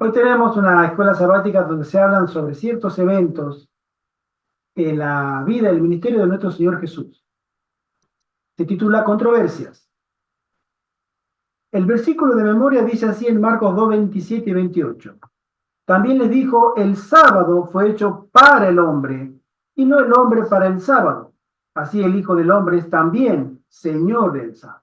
Hoy tenemos una escuela sabática donde se hablan sobre ciertos eventos en la vida y el ministerio de nuestro Señor Jesús. Se titula Controversias. El versículo de memoria dice así en Marcos 2, 27 y 28. También les dijo, el sábado fue hecho para el hombre y no el hombre para el sábado. Así el Hijo del Hombre es también Señor del sábado.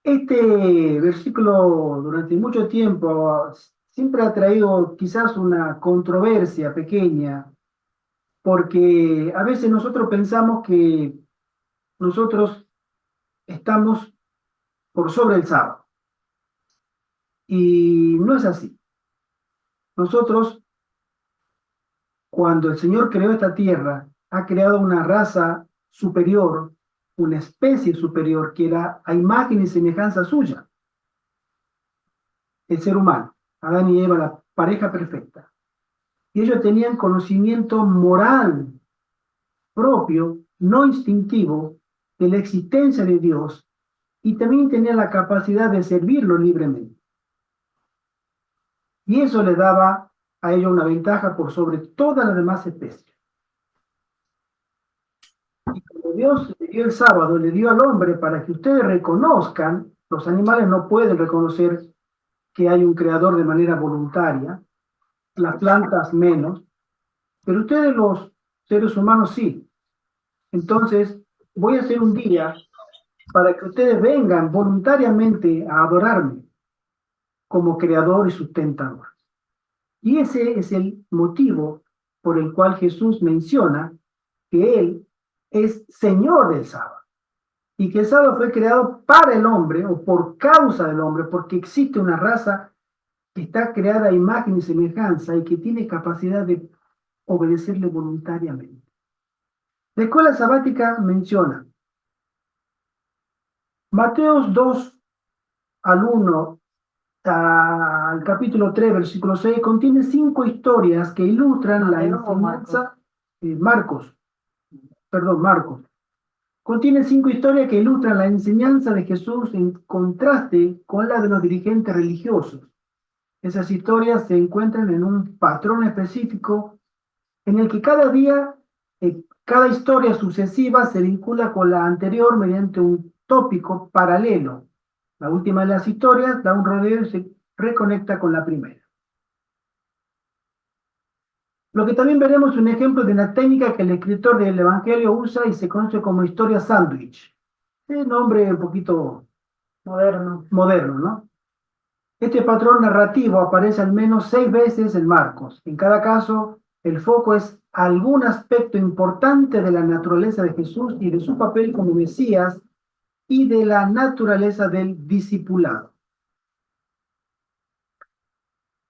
Este versículo durante mucho tiempo siempre ha traído quizás una controversia pequeña porque a veces nosotros pensamos que nosotros estamos por sobre el sábado y no es así. Nosotros, cuando el Señor creó esta tierra, ha creado una raza superior, una especie superior que era a imagen y semejanza suya, el ser humano, Adán y Eva, la pareja perfecta. Y ellos tenían conocimiento moral propio, no instintivo, de la existencia de Dios y también tenían la capacidad de servirlo libremente. Y eso le daba a ellos una ventaja por sobre todas las demás especies. Y como Dios le dio el sábado, le dio al hombre para que ustedes reconozcan, los animales no pueden reconocer que hay un creador de manera voluntaria, las plantas menos, pero ustedes los seres humanos sí. Entonces, voy a hacer un día para que ustedes vengan voluntariamente a adorarme como creador y sustentador. Y ese es el motivo por el cual Jesús menciona que Él es Señor del sábado y que el sábado fue creado para el hombre o por causa del hombre, porque existe una raza que está creada a imagen y semejanza y que tiene capacidad de obedecerle voluntariamente. La escuela sabática menciona Mateos 2 al 1 al capítulo 3, versículo 6, contiene 5 historias que ilustran la enseñanza, Marcos, perdón, Marcos. Contiene 5 historias que ilustran la enseñanza de Jesús en contraste con la de los dirigentes religiosos. Esas historias se encuentran en un patrón específico en el que cada día, cada historia sucesiva se vincula con la anterior mediante un tópico paralelo. La última de las historias da un rodeo y se reconecta con la primera. Lo que también veremos es un ejemplo de una técnica que el escritor del Evangelio usa y se conoce como historia sándwich. Es nombre un poquito moderno, ¿no? Este patrón narrativo aparece al menos 6 veces en Marcos. En cada caso, el foco es algún aspecto importante de la naturaleza de Jesús y de su papel como Mesías y de la naturaleza del discipulado.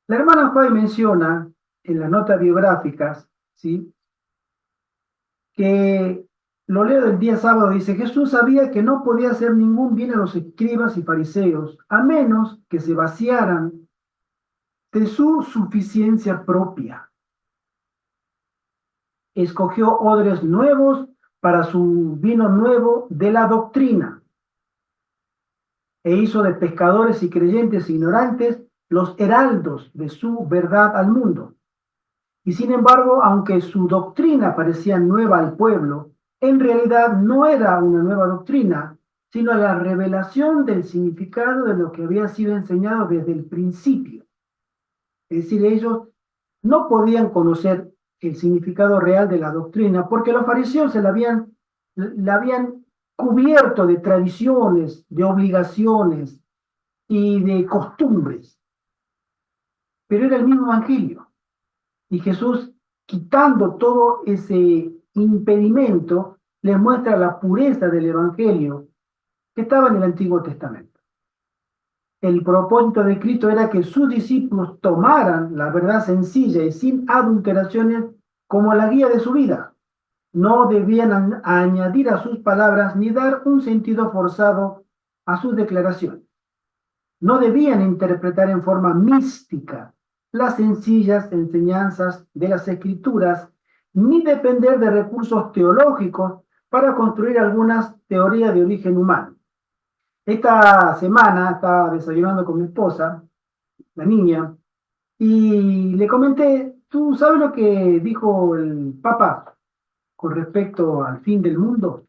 La hermana Fay menciona en las notas biográficas, ¿sí?, que lo leo del día sábado, dice, Jesús sabía que no podía hacer ningún bien a los escribas y fariseos, a menos que se vaciaran de su suficiencia propia. Escogió odres nuevos para su vino nuevo de la doctrina, e hizo de pescadores y creyentes ignorantes los heraldos de su verdad al mundo. Y sin embargo, aunque su doctrina parecía nueva al pueblo, en realidad no era una nueva doctrina, sino la revelación del significado de lo que había sido enseñado desde el principio. Es decir, ellos no podían conocer el significado real de la doctrina porque los fariseos la habían cubierto de tradiciones, de obligaciones y de costumbres. Pero era el mismo evangelio. Y Jesús, quitando todo ese impedimento, les muestra la pureza del Evangelio que estaba en el Antiguo Testamento. El propósito de Cristo era que sus discípulos tomaran la verdad sencilla y sin adulteraciones como la guía de su vida. No debían añadir a sus palabras ni dar un sentido forzado a sus declaraciones. No debían interpretar en forma mística las sencillas enseñanzas de las Escrituras, ni depender de recursos teológicos para construir algunas teorías de origen humano. Esta semana estaba desayunando con mi esposa la niña, y le comenté, ¿tú sabes lo que dijo el Papa con respecto al fin del mundo?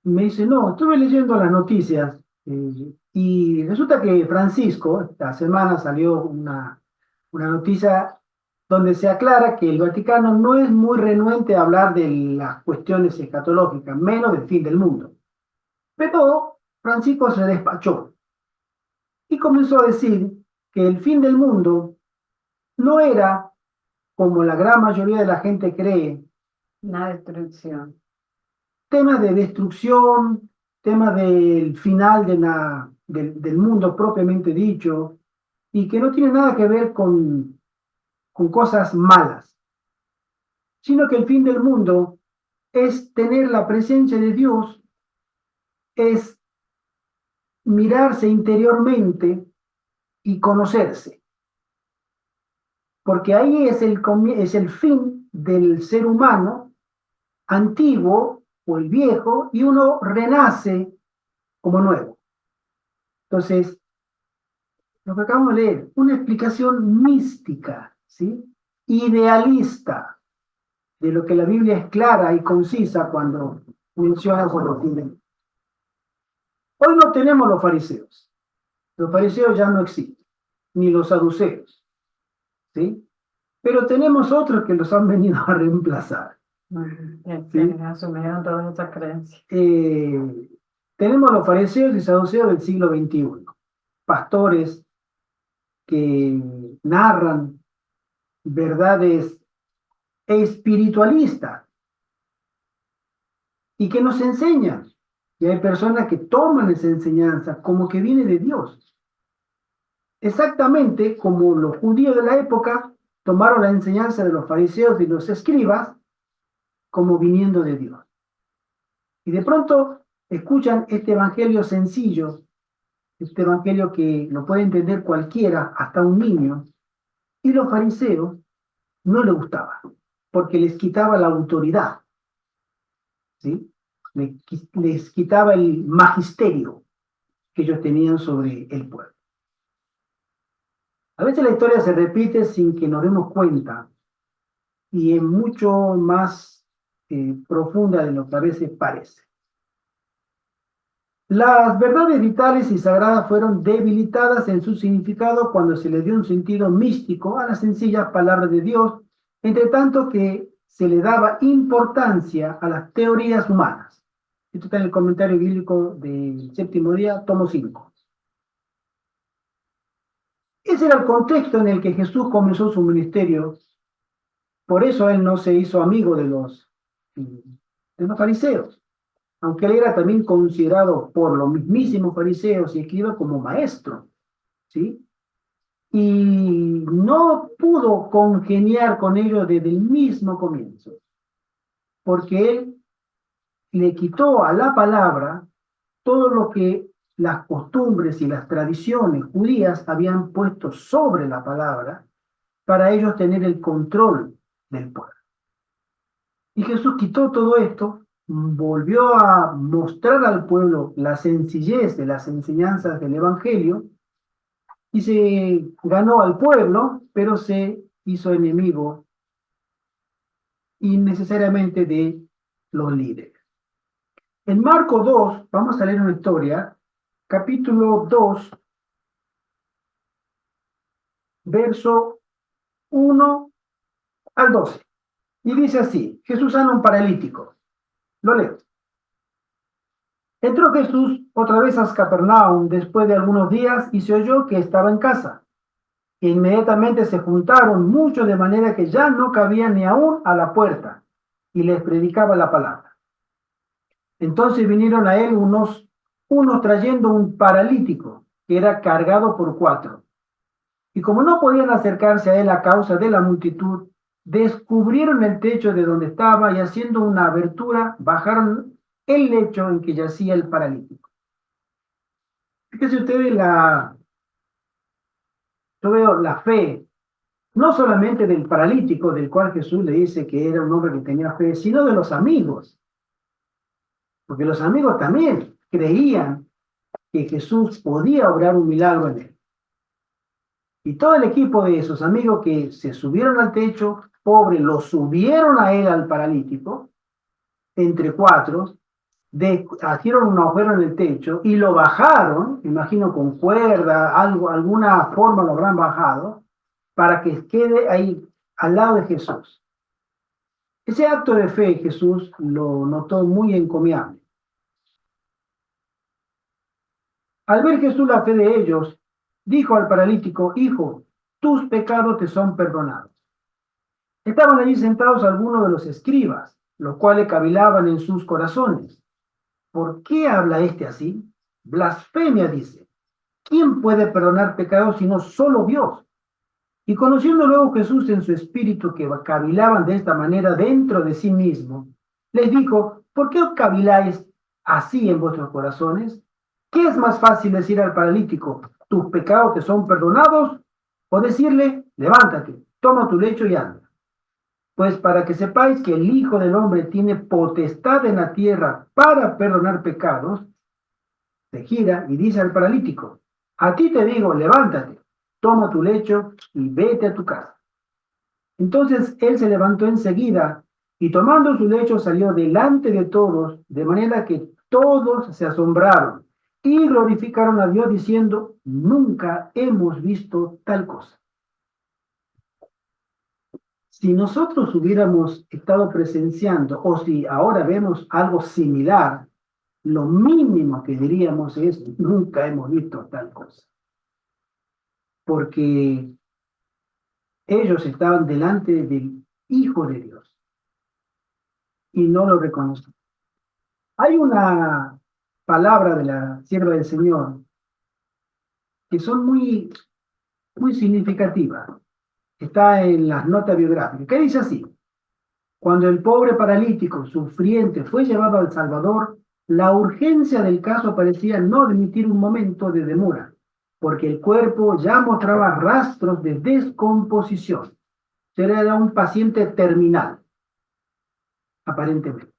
Me dice, no, estuve leyendo las noticias y resulta que Francisco, esta semana salió una noticia donde se aclara que el Vaticano no es muy renuente a hablar de las cuestiones escatológicas, menos del fin del mundo. Pero Francisco se despachó y comenzó a decir que el fin del mundo no era, como la gran mayoría de la gente cree, Una destrucción. temas de destrucción, temas del final del mundo propiamente dicho, y que no tiene nada que ver con cosas malas, sino que el fin del mundo es tener la presencia de Dios, es mirarse interiormente y conocerse, porque ahí es el fin del ser humano antiguo o el viejo, y uno renace como nuevo. Entonces, lo que acabamos de leer, una explicación mística, ¿sí? Idealista, de lo que la Biblia es clara y concisa cuando menciona sobre los fines. Hoy no tenemos los fariseos ya no existen, ni los saduceos, ¿sí? Pero tenemos otros que los han venido a reemplazar, ¿sí? Asumieron todas esas creencias. Tenemos los fariseos y saduceos del siglo XXI, pastores que narran verdades espiritualistas y que nos enseñan. Y hay personas que toman esa enseñanza como que viene de Dios. Exactamente como los judíos de la época tomaron la enseñanza de los fariseos y los escribas como viniendo de Dios. Y de pronto escuchan este evangelio sencillo, este evangelio que lo puede entender cualquiera, hasta un niño, y los fariseos no les gustaba, porque les quitaba la autoridad, ¿sí? Les quitaba el magisterio que ellos tenían sobre el pueblo. A veces la historia se repite sin que nos demos cuenta y es mucho más profunda de lo que a veces parece. Las verdades vitales y sagradas fueron debilitadas en su significado cuando se le dio un sentido místico a las sencillas palabras de Dios, entre tanto que se le daba importancia a las teorías humanas. Esto está en el comentario bíblico del séptimo día, tomo 5. Ese era el contexto en el que Jesús comenzó su ministerio. Por eso él no se hizo amigo de los fariseos, aunque él era también considerado por los mismísimos fariseos y escribas como maestro, ¿sí? Y no pudo congeniar con ellos desde el mismo comienzo, porque él le quitó a la palabra todo lo que las costumbres y las tradiciones judías habían puesto sobre la palabra para ellos tener el control del pueblo. Y Jesús quitó todo esto, volvió a mostrar al pueblo la sencillez de las enseñanzas del Evangelio y se ganó al pueblo, pero se hizo enemigo innecesariamente de los líderes. En Marcos 2, vamos a leer una historia, capítulo 2, verso 1 al 12. Y dice así, Jesús sana a un paralítico. Lo leo. Entró Jesús otra vez a Capernaum después de algunos días y se oyó que estaba en casa. E inmediatamente se juntaron muchos de manera que ya no cabían ni aún a la puerta y les predicaba la palabra. Entonces vinieron a él unos trayendo un paralítico que era cargado por 4. Y como no podían acercarse a él a causa de la multitud, descubrieron el techo de donde estaba y haciendo una abertura bajaron el lecho en que yacía el paralítico. Fíjense ustedes yo veo la fe, no solamente del paralítico, del cual Jesús le dice que era un hombre que tenía fe, sino de los amigos, porque los amigos también creían que Jesús podía obrar un milagro en él. Y todo el equipo de esos amigos que se subieron al techo, pobre, lo subieron a él, al paralítico, entre cuatro, hicieron un agujero en el techo y lo bajaron, me imagino con cuerda, alguna forma lo habrán bajado, para que quede ahí al lado de Jesús. Ese acto de fe Jesús lo notó muy encomiable. Al ver Jesús la fe de ellos, dijo al paralítico: hijo, tus pecados te son perdonados. Estaban allí sentados algunos de los escribas, los cuales cavilaban en sus corazones. ¿Por qué habla este así? Blasfemia, dice. ¿Quién puede perdonar pecados sino solo Dios? Y conociendo luego Jesús en su espíritu que cavilaban de esta manera dentro de sí mismo, les dijo: ¿por qué os caviláis así en vuestros corazones? ¿Qué es más fácil decir al paralítico: tus pecados te son perdonados? O decirle: levántate, toma tu lecho y anda. Pues para que sepáis que el Hijo del Hombre tiene potestad en la tierra para perdonar pecados, se gira y dice al paralítico: a ti te digo, levántate, toma tu lecho y vete a tu casa. Entonces él se levantó enseguida y tomando su lecho salió delante de todos, de manera que todos se asombraron y glorificaron a Dios diciendo: nunca hemos visto tal cosa. Si nosotros hubiéramos estado presenciando, o si ahora vemos algo similar, lo mínimo que diríamos es: nunca hemos visto tal cosa. Porque ellos estaban delante del Hijo de Dios y no lo reconocen. Hay una palabra de la sierva del Señor que son muy significativas. Está en las notas biográficas, que dice así: cuando el pobre paralítico sufriente fue llevado al Salvador, la urgencia del caso parecía no admitir un momento de demora, porque el cuerpo ya mostraba rastros de descomposición. Era un paciente terminal, aparentemente.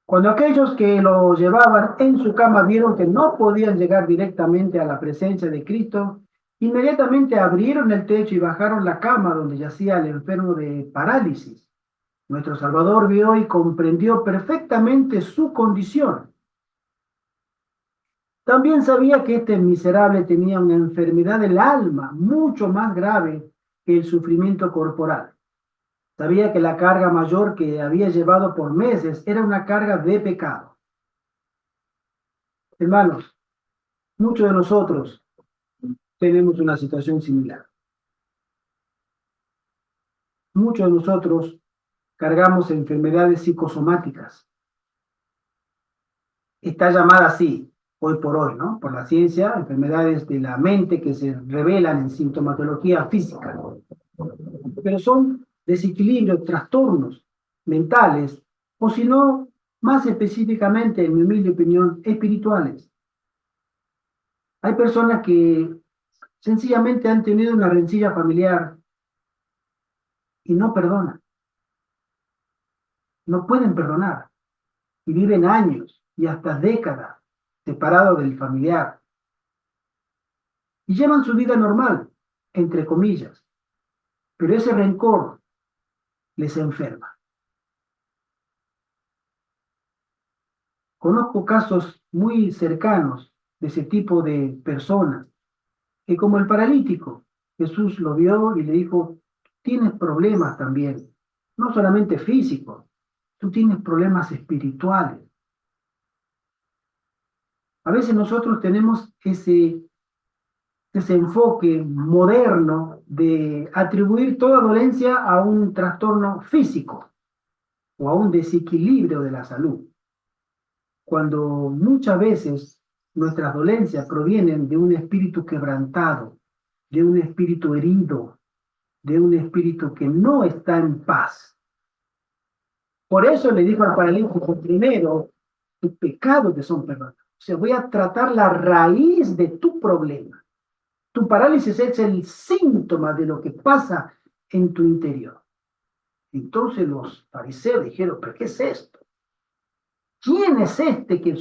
Cuando aquellos que lo llevaban en su cama vieron que no podían llegar directamente a la presencia de Cristo, inmediatamente abrieron el techo y bajaron la cama donde yacía el enfermo de parálisis. Nuestro Salvador vio y comprendió perfectamente su condición. También sabía que este miserable tenía una enfermedad del alma mucho más grave que el sufrimiento corporal. Sabía que la carga mayor que había llevado por meses era una carga de pecado. Hermanos, muchos de nosotros tenemos una situación similar. Muchos de nosotros cargamos enfermedades psicosomáticas. Está llamada así hoy por hoy, ¿no? Por la ciencia, enfermedades de la mente que se revelan en sintomatología física. Pero son desequilibrios, trastornos mentales, o si no, más específicamente, en mi humilde opinión, espirituales. Hay personas que sencillamente han tenido una rencilla familiar y no perdonan, no pueden perdonar, y viven años y hasta décadas separados del familiar, y llevan su vida normal, entre comillas, pero ese rencor les enferma. Conozco casos muy cercanos de ese tipo de personas, que como el paralítico, Jesús lo vio y le dijo: tienes problemas también, no solamente físicos, tú tienes problemas espirituales. A veces nosotros tenemos ese enfoque moderno de atribuir toda dolencia a un trastorno físico o a un desequilibrio de la salud, cuando muchas veces nuestras dolencias provienen de un espíritu quebrantado, de un espíritu herido, de un espíritu que no está en paz. Por eso le dijo al paralítico: primero, tus pecados te son perdonados. O sea, voy a tratar la raíz de tu problema. Tu parálisis es el síntoma de lo que pasa en tu interior. Entonces los fariseos dijeron: ¿pero qué es esto? ¿Quién es este que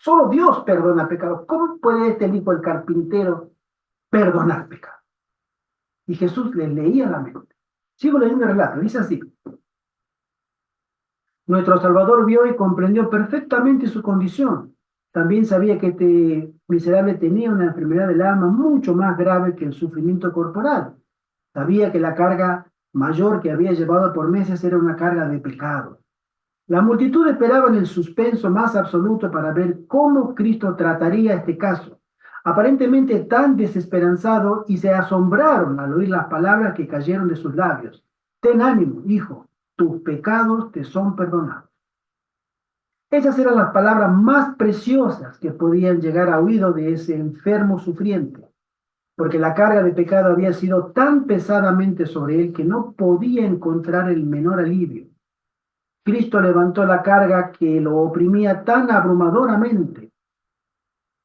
Solo Dios perdona pecados. ¿Cómo puede este hijo del carpintero perdonar pecados? Y Jesús les leía la mente. Sigo leyendo el relato, dice así. Nuestro Salvador vio y comprendió perfectamente su condición. También sabía que este miserable tenía una enfermedad del alma mucho más grave que el sufrimiento corporal. Sabía que la carga mayor que había llevado por meses era una carga de pecado. La multitud esperaba en el suspenso más absoluto para ver cómo Cristo trataría este caso, aparentemente tan desesperanzado, y se asombraron al oír las palabras que cayeron de sus labios. Ten ánimo, hijo, tus pecados te son perdonados. Esas eran las palabras más preciosas que podían llegar a oído de ese enfermo sufriente, porque la carga de pecado había sido tan pesadamente sobre él que no podía encontrar el menor alivio. Cristo levantó la carga que lo oprimía tan abrumadoramente.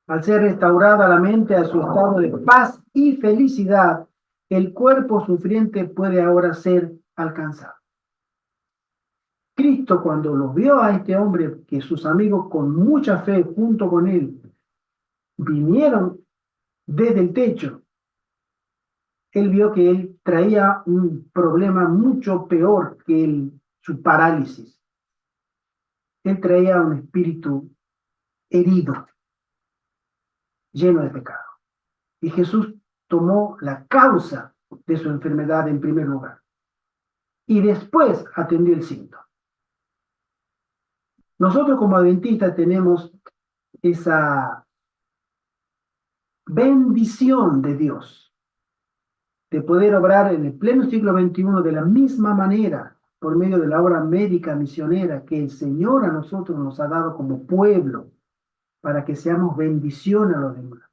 Al ser restaurada la mente a su estado de paz y felicidad, el cuerpo sufriente puede ahora ser alcanzado. Cristo, cuando lo vio a este hombre, que sus amigos con mucha fe junto con él vinieron desde el techo, él vio que él traía un problema mucho peor que su parálisis. Él traía un espíritu herido, lleno de pecado. Y Jesús tomó la causa de su enfermedad en primer lugar y después atendió el síntoma. Nosotros como adventistas tenemos esa bendición de Dios de poder obrar en el pleno siglo XXI de la misma manera por medio de la obra médica misionera que el Señor a nosotros nos ha dado como pueblo para que seamos bendición a los demás.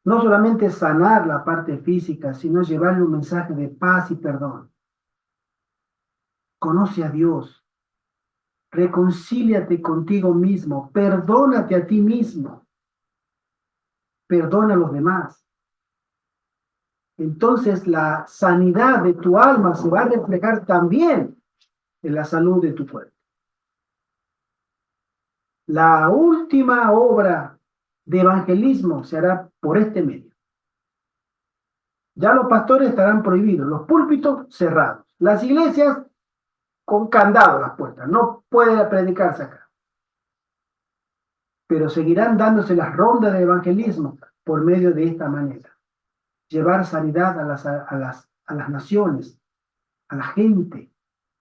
No solamente sanar la parte física, sino llevarle un mensaje de paz y perdón. Conoce a Dios, reconcíliate contigo mismo, perdónate a ti mismo, perdona a los demás. Entonces la sanidad de tu alma se va a reflejar también en la salud de tu cuerpo. La última obra de evangelismo se hará por este medio. Ya los pastores estarán prohibidos, los púlpitos cerrados, las iglesias con candado a las puertas, no puede predicarse acá. Pero seguirán dándose las rondas de evangelismo por medio de esta manera. Llevar sanidad a las naciones, a la gente,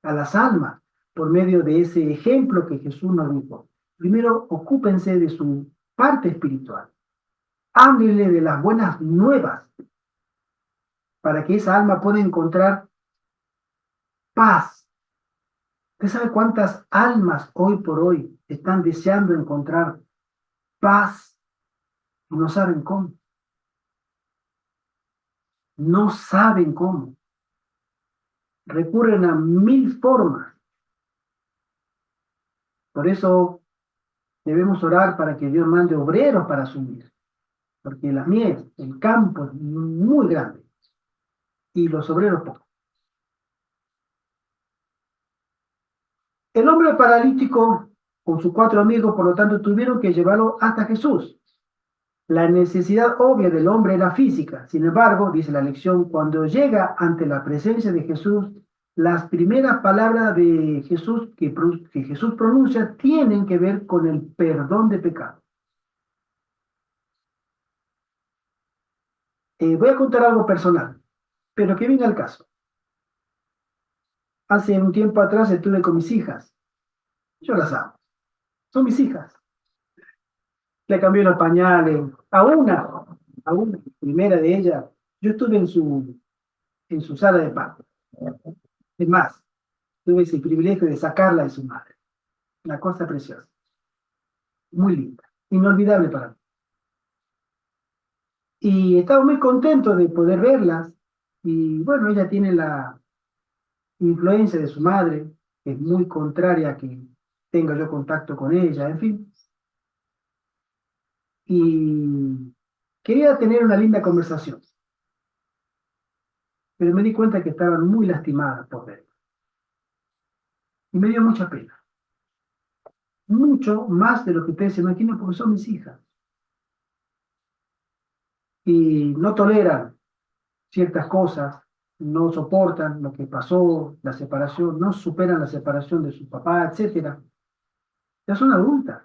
a las almas, por medio de ese ejemplo que Jesús nos dijo. Primero, ocúpense de su parte espiritual. Háblenle de las buenas nuevas para que esa alma pueda encontrar paz. ¿Usted sabe cuántas almas hoy por hoy están deseando encontrar paz y no saben cómo? No saben cómo. Recurren a mil formas. Por eso debemos orar para que Dios mande obreros para asumir, porque la mies, el campo es muy grande y los obreros pocos. El hombre paralítico con sus 4 amigos, por lo tanto, tuvieron que llevarlo hasta Jesús. La necesidad obvia del hombre era física. Sin embargo, dice la lección, cuando llega ante la presencia de Jesús, las primeras palabras de Jesús que Jesús pronuncia tienen que ver con el perdón de pecado. Voy a contar algo personal, pero que viene al caso. Hace un tiempo atrás estuve con mis hijas. Yo las amo. Son mis hijas. Le cambié los pañales. A una primera de ellas, yo estuve en su sala de parto. Es más, tuve ese privilegio de sacarla de su madre. Una cosa preciosa. Muy linda. Inolvidable para mí. Y estaba muy contento de poder verlas. Y bueno, ella tiene la influencia de su madre, que es muy contraria a que tenga yo contacto con ella, en fin. Y quería tener una linda conversación, pero me di cuenta que estaban muy lastimadas por ver. Y me dio mucha pena. mucho más de lo que ustedes se imaginan porque son mis hijas. Y no toleran ciertas cosas, no soportan lo que pasó, la separación, no superan la separación de su papá, etcétera. Ya son adultas,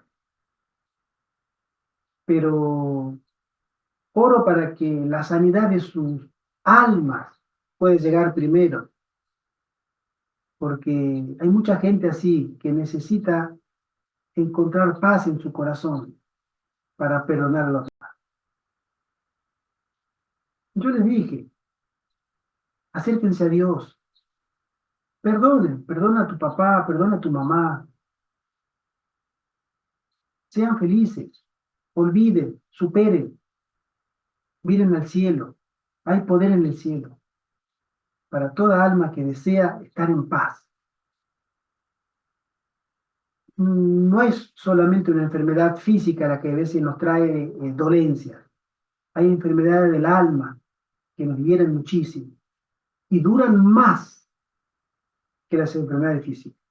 pero oro para que la sanidad de sus almas puede llegar primero, porque hay mucha gente así que necesita encontrar paz en su corazón para perdonar a los demás. Yo les dije, acérquense a Dios, perdonen, perdona a tu papá, perdona a tu mamá, sean felices, olviden, superen, miren al cielo. Hay poder en el cielo para toda alma que desea estar en paz. No es solamente una enfermedad física la que a veces nos trae dolencias. Hay enfermedades del alma que nos hieren muchísimo y duran más que las enfermedades físicas.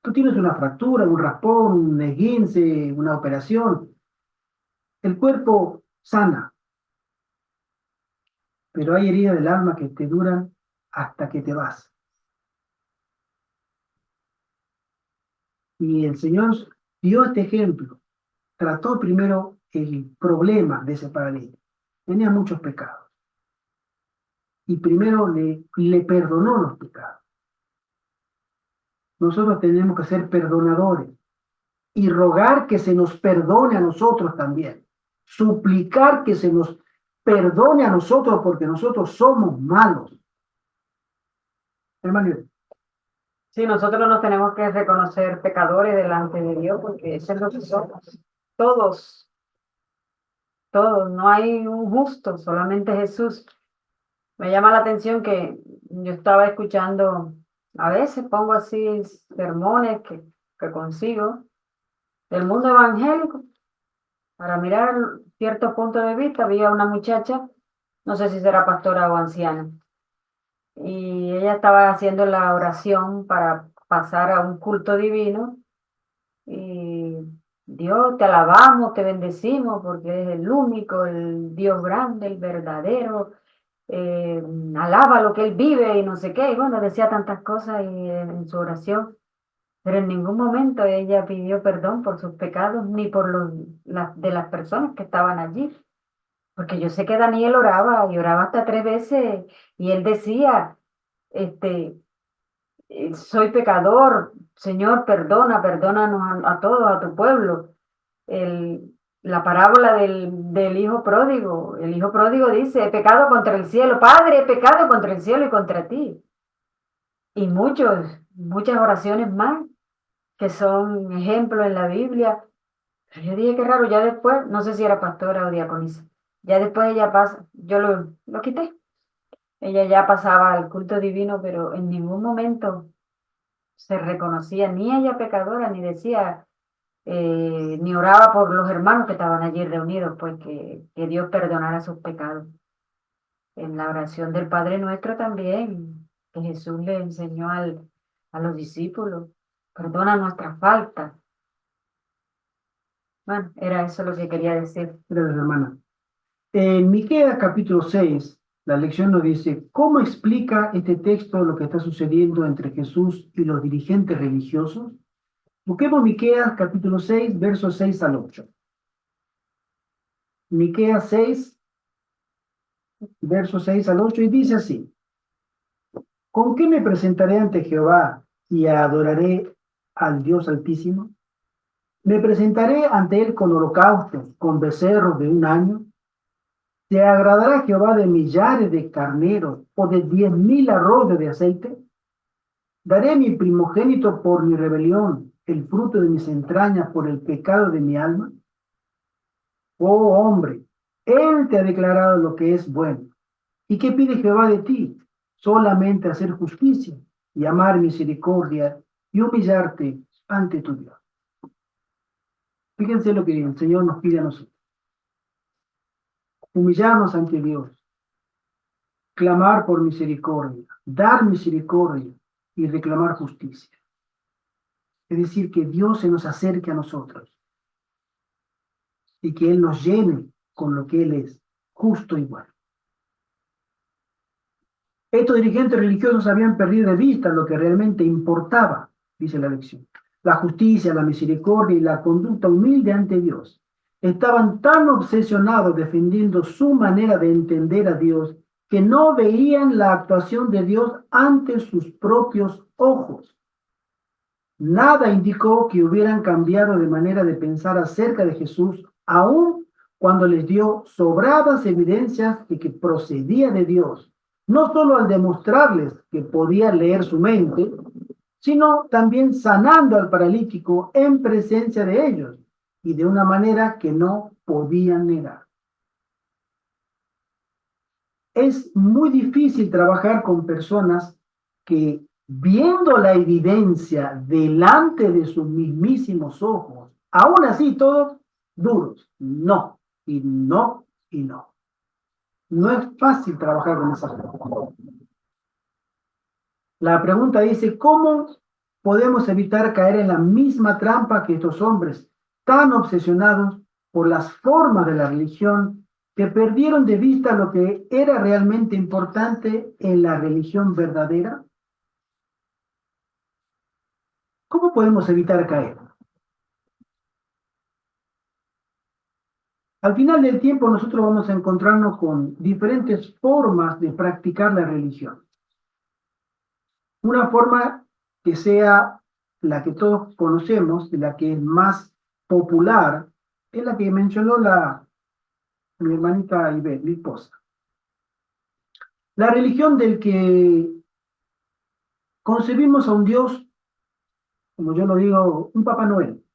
Tú tienes una fractura, un raspón, un esguince, una operación. El cuerpo sana, pero hay heridas del alma que te duran hasta que te vas. Y el Señor dio este ejemplo. Trató primero el problema de ese paralítico. Tenía muchos pecados. Y primero le perdonó los pecados. Nosotros tenemos que ser perdonadores y rogar que se nos perdone a nosotros también. Suplicar que se nos perdone a nosotros porque nosotros somos malos. Hermano, Sí, nosotros nos tenemos que reconocer pecadores delante de Dios porque eso es lo que somos. Todos, todos, no hay un justo, solamente Jesús. Me llama la atención que yo estaba escuchando, a veces pongo así sermones que consigo del mundo evangélico para mirar ciertos puntos de vista. Había una muchacha, no sé si será pastora o anciana, y ella estaba haciendo la oración para pasar a un culto divino y Dios, te alabamos, te bendecimos porque eres el único, el Dios grande, el verdadero, eh, alaba lo que Él vive y no sé qué, y bueno, decía tantas cosas en su oración, pero en ningún momento ella pidió perdón por sus pecados ni por de las personas que estaban allí, porque yo sé que Daniel oraba y oraba hasta 3 veces y él decía, este, soy pecador, Señor, perdona, perdónanos a todos, a tu pueblo. El, la parábola del hijo pródigo dice, he pecado contra el cielo, Padre, he pecado contra el cielo y contra ti. Y muchas oraciones más que son ejemplos en la Biblia. Pero yo dije, qué raro, ya después, no sé si era pastora o diaconisa, ya después ella pasa, yo lo quité. Ella ya pasaba al culto divino, pero en ningún momento se reconocía ni ella pecadora, ni decía, ni oraba por los hermanos que estaban allí reunidos, pues que Dios perdonara sus pecados. En la oración del Padre Nuestro también, que Jesús le enseñó a los discípulos, perdona nuestras faltas. Bueno, era eso lo que quería decir. gracias, hermana. En Miqueas capítulo 6, la lección nos dice, ¿cómo explica este texto lo que está sucediendo entre Jesús y los dirigentes religiosos? Busquemos Miqueas capítulo 6, versos 6 al 8. Miqueas 6, versos 6 al 8, y dice así, ¿con qué me presentaré ante Jehová y adoraré al Dios Altísimo? ¿Me presentaré ante él con holocaustos, con becerros de un año? ¿Se agradará Jehová de millares de carneros o de 10,000 arroyos de aceite? Daré mi primogénito por mi rebelión, el fruto de mis entrañas por el pecado de mi alma. Oh hombre, él te ha declarado lo que es bueno. ¿Y qué pide Jehová de ti? Solamente hacer justicia y amar misericordia y humillarte ante tu Dios. Fíjense lo que el Señor nos pide a nosotros. Humillarnos ante Dios, clamar por misericordia, dar misericordia y reclamar justicia. Es decir, que Dios se nos acerque a nosotros y que Él nos llene con lo que Él es, justo y bueno. Estos dirigentes religiosos habían perdido de vista lo que realmente importaba, dice la lección. La justicia, la misericordia y la conducta humilde ante Dios. Estaban tan obsesionados defendiendo su manera de entender a Dios que no veían la actuación de Dios ante sus propios ojos. Nada indicó que hubieran cambiado de manera de pensar acerca de Jesús, aun cuando les dio sobradas evidencias de que procedía de Dios, no solo al demostrarles que podía leer su mente, sino también sanando al paralítico en presencia de ellos y de una manera que no podían negar. Es muy difícil trabajar con personas que, viendo la evidencia delante de sus mismísimos ojos, aún así todos duros, no, y no, y no. No es fácil trabajar con esas personas. La pregunta dice, ¿cómo podemos evitar caer en la misma trampa que estos hombres, tan obsesionados por las formas de la religión, que perdieron de vista lo que era realmente importante en la religión verdadera? ¿Cómo podemos evitar caer? Al final del tiempo nosotros vamos a encontrarnos con diferentes formas de practicar la religión. Una forma que sea la que todos conocemos, la que es más popular, es la que mencionó mi hermanita Ivette, mi esposa. La religión del que concebimos a un Dios, como yo lo digo, un Papá Noel,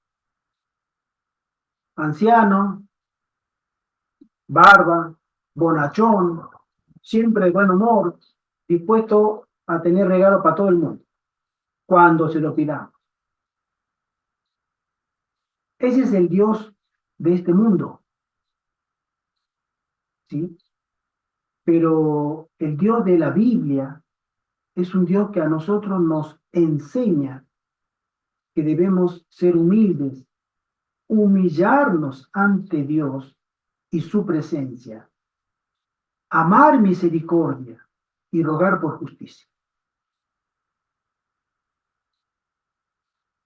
anciano, barba, bonachón, siempre de buen humor, dispuesto a tener regalos para todo el mundo, cuando se lo pidamos. Ese es el Dios de este mundo, ¿sí? Pero el Dios de la Biblia es un Dios que a nosotros nos enseña que debemos ser humildes, humillarnos ante Dios y su presencia, amar misericordia y rogar por justicia.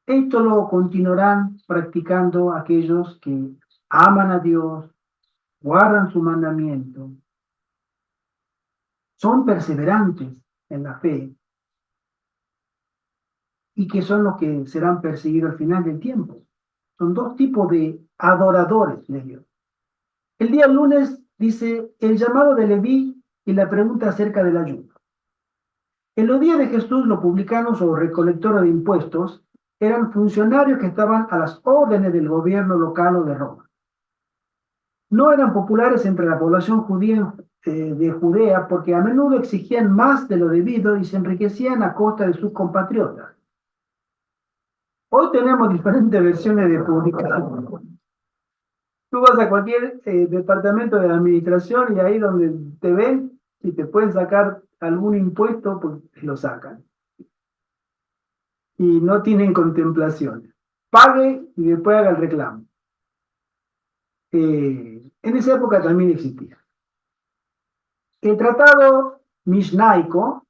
Esto lo continuarán practicando aquellos que aman a Dios, guardan su mandamiento, son perseverantes en la fe y que son los que serán perseguidos al final del tiempo. Son dos tipos de adoradores de Dios. El día lunes dice el llamado de Leví y la pregunta acerca del ayuno. En los días de Jesús, los publicanos o recolectores de impuestos eran funcionarios que estaban a las órdenes del gobierno local o de Roma. No eran populares entre la población judía de Judea porque a menudo exigían más de lo debido y se enriquecían a costa de sus compatriotas. Hoy tenemos diferentes versiones de publicanos. Tú vas a cualquier departamento de la administración y ahí donde te ven, si te pueden sacar algún impuesto, pues lo sacan. Y no tienen contemplación. Pague y después haga el reclamo. En esa época también existía. El tratado mishnaico,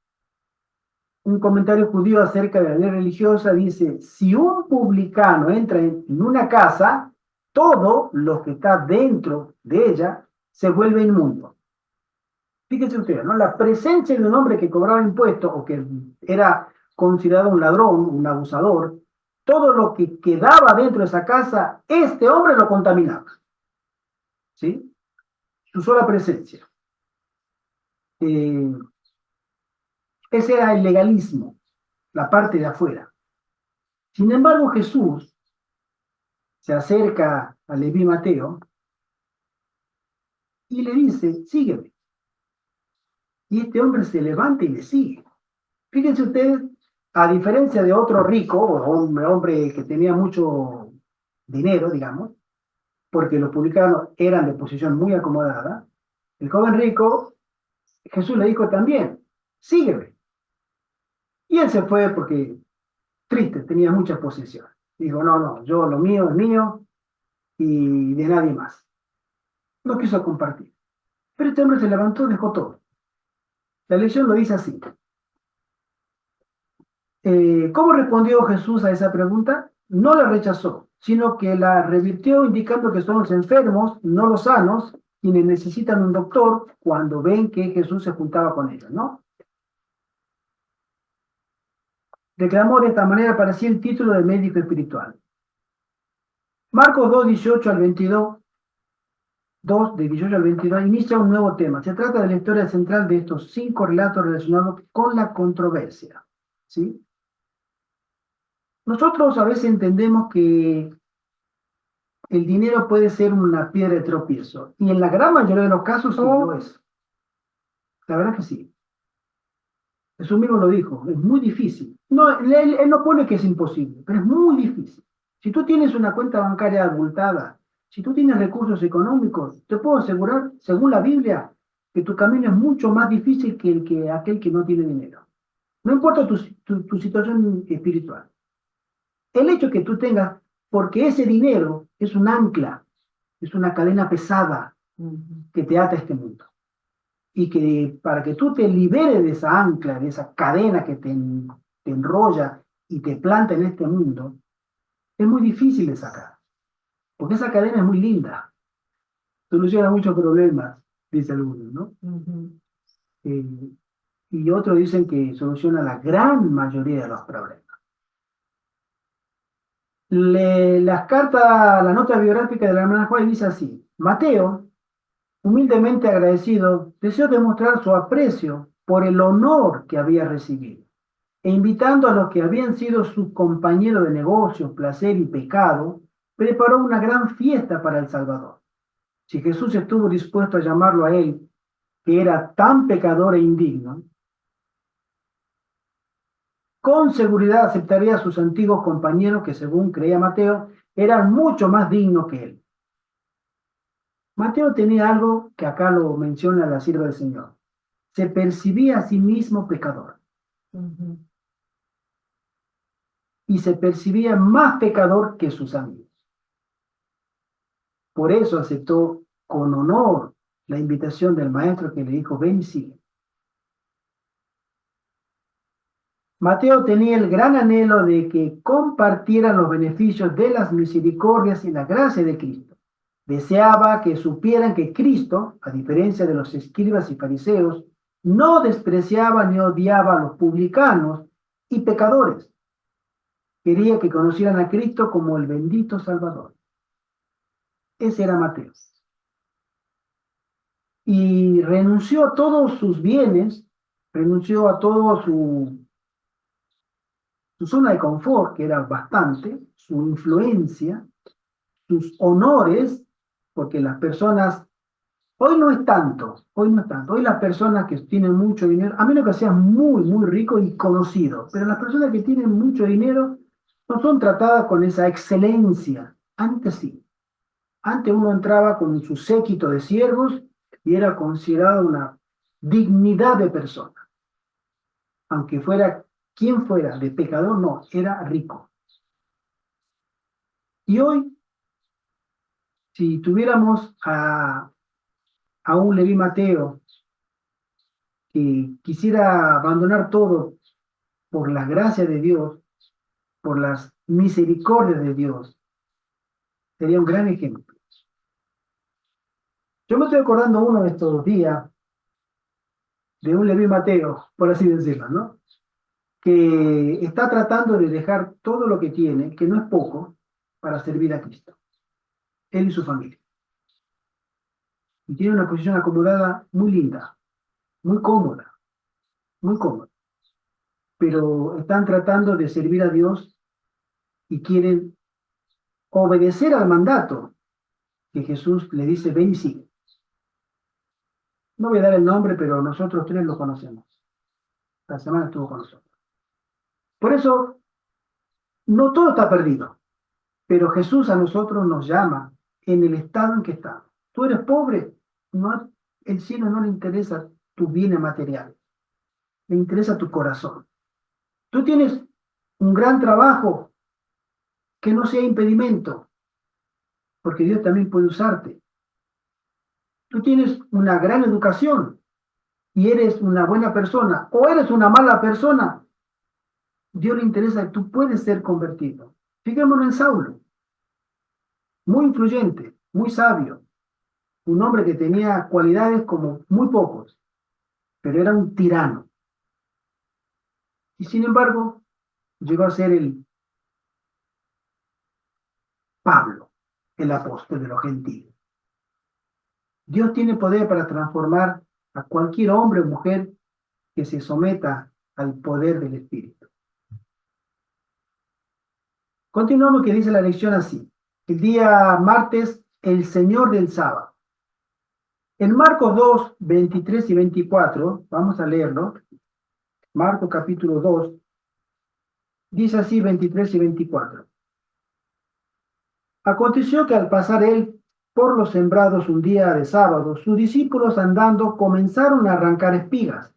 un comentario judío acerca de la ley religiosa, dice, si un publicano entra en una casa, todo lo que está dentro de ella se vuelve inmundo. Fíjense ustedes, ¿no? La presencia de un hombre que cobraba impuestos o que era considerado un ladrón, un abusador, todo lo que quedaba dentro de esa casa, este hombre lo contaminaba. ¿Sí? Su sola presencia. Ese era el legalismo, la parte de afuera. Sin embargo, Jesús se acerca a Leví Mateo y le dice, sígueme. Y este hombre se levanta y le sigue. Fíjense ustedes, a diferencia de otro rico, o un hombre que tenía mucho dinero, digamos, porque los publicanos eran de posición muy acomodada, el joven rico, Jesús le dijo también, sígueme. Y él se fue porque triste, tenía muchas posesiones. Dijo, no, no, yo lo mío es mío y de nadie más. No quiso compartir. Pero este hombre se levantó y dejó todo. La lección lo dice así. ¿Cómo respondió Jesús a esa pregunta? No la rechazó, sino que la revirtió indicando que son los enfermos, no los sanos, quienes necesitan un doctor cuando ven que Jesús se juntaba con ellos, ¿no? Declamó de esta manera para sí el título de médico espiritual. Marcos 2, 18 al 22, 2 de 18 al 22, inicia un nuevo tema. Se trata de la historia central de estos 5 relatos relacionados con la controversia, ¿sí? Nosotros a veces entendemos que el dinero puede ser una piedra de tropiezo, y en la gran mayoría de los casos sí lo es. La verdad que sí. Jesús mismo lo dijo, es muy difícil. No, él no pone que es imposible, pero es muy difícil. Si tú tienes una cuenta bancaria abultada, si tú tienes recursos económicos, te puedo asegurar, según la Biblia, que tu camino es mucho más difícil que, aquel que no tiene dinero. No importa tu situación espiritual. El hecho que tú tengas, porque ese dinero es un ancla, es una cadena pesada que te ata a este mundo. Y que para que tú te liberes de esa ancla, de esa cadena que te enrolla y te planta en este mundo, es muy difícil de sacar. Porque esa cadena es muy linda, soluciona muchos problemas, dice algunos, ¿no? Eh, y otros dicen que soluciona la gran mayoría de los problemas. Las cartas, la nota biográfica de la hermana Juárez dice así: Mateo, humildemente agradecido, deseó demostrar su aprecio por el honor que había recibido, e invitando a los que habían sido sus compañeros de negocio, placer y pecado, preparó una gran fiesta para el Salvador. Si Jesús estuvo dispuesto a llamarlo a él, que era tan pecador e indigno, con seguridad aceptaría a sus antiguos compañeros que, según creía Mateo, eran mucho más dignos que él. Mateo tenía algo que acá lo menciona la sierva del Señor. Se percibía a sí mismo pecador. Y se percibía más pecador que sus amigos. Por eso aceptó con honor la invitación del maestro, que le dijo, ven y sigue. Mateo tenía el gran anhelo de que compartieran los beneficios de las misericordias y la gracia de Cristo. Deseaba que supieran que Cristo, a diferencia de los escribas y fariseos, no despreciaba ni odiaba a los publicanos y pecadores. Quería que conocieran a Cristo como el bendito Salvador. Ese era Mateo. Y renunció a todos sus bienes, renunció a todo su zona de confort, que era bastante, su influencia, sus honores, porque las personas, hoy no es tanto, hoy no es tanto, hoy las personas que tienen mucho dinero, a menos que sean muy, muy ricos y conocidos, pero las personas que tienen mucho dinero no son tratadas con esa excelencia. Antes sí. Antes uno entraba con su séquito de siervos y era considerado una dignidad de persona. Aunque fuera quien fuera, de pecador no, era rico. Y hoy, si tuviéramos a un Leví Mateo que quisiera abandonar todo por la gracia de Dios, por las misericordias de Dios, sería un gran ejemplo. Yo me estoy acordando uno de estos días de un Leví Mateo, por así decirlo, ¿no? Que está tratando de dejar todo lo que tiene, que no es poco, para servir a Cristo, él y su familia. Y tiene una posición acomodada muy linda, muy cómoda, muy cómoda. Pero están tratando de servir a Dios y quieren obedecer al mandato que Jesús le dice, ven y sigue. No voy a dar el nombre, pero nosotros tres lo conocemos. La semana estuvo con nosotros. Por eso, no todo está perdido, pero Jesús a nosotros nos llama en el estado en que estamos. Tú eres pobre, no, el cielo no le interesa tus bienes materiales, le interesa tu corazón. Tú tienes un gran trabajo, que no sea impedimento, porque Dios también puede usarte. Tú tienes una gran educación y eres una buena persona o eres una mala persona. Dios le interesa que tú puedes ser convertido. Fijémonos en Saulo, muy influyente, muy sabio, un hombre que tenía cualidades como muy pocos, pero era un tirano. Y sin embargo, llegó a ser el Pablo, el apóstol de los gentiles. Dios tiene poder para transformar a cualquier hombre o mujer que se someta al poder del Espíritu. Continuamos que dice la lección así. El día martes, el Señor del sábado. En Marcos 2, 23 y 24, vamos a leerlo. Marcos capítulo 2, dice así 23 y 24. Aconteció que al pasar él por los sembrados un día de sábado, sus discípulos andando comenzaron a arrancar espigas.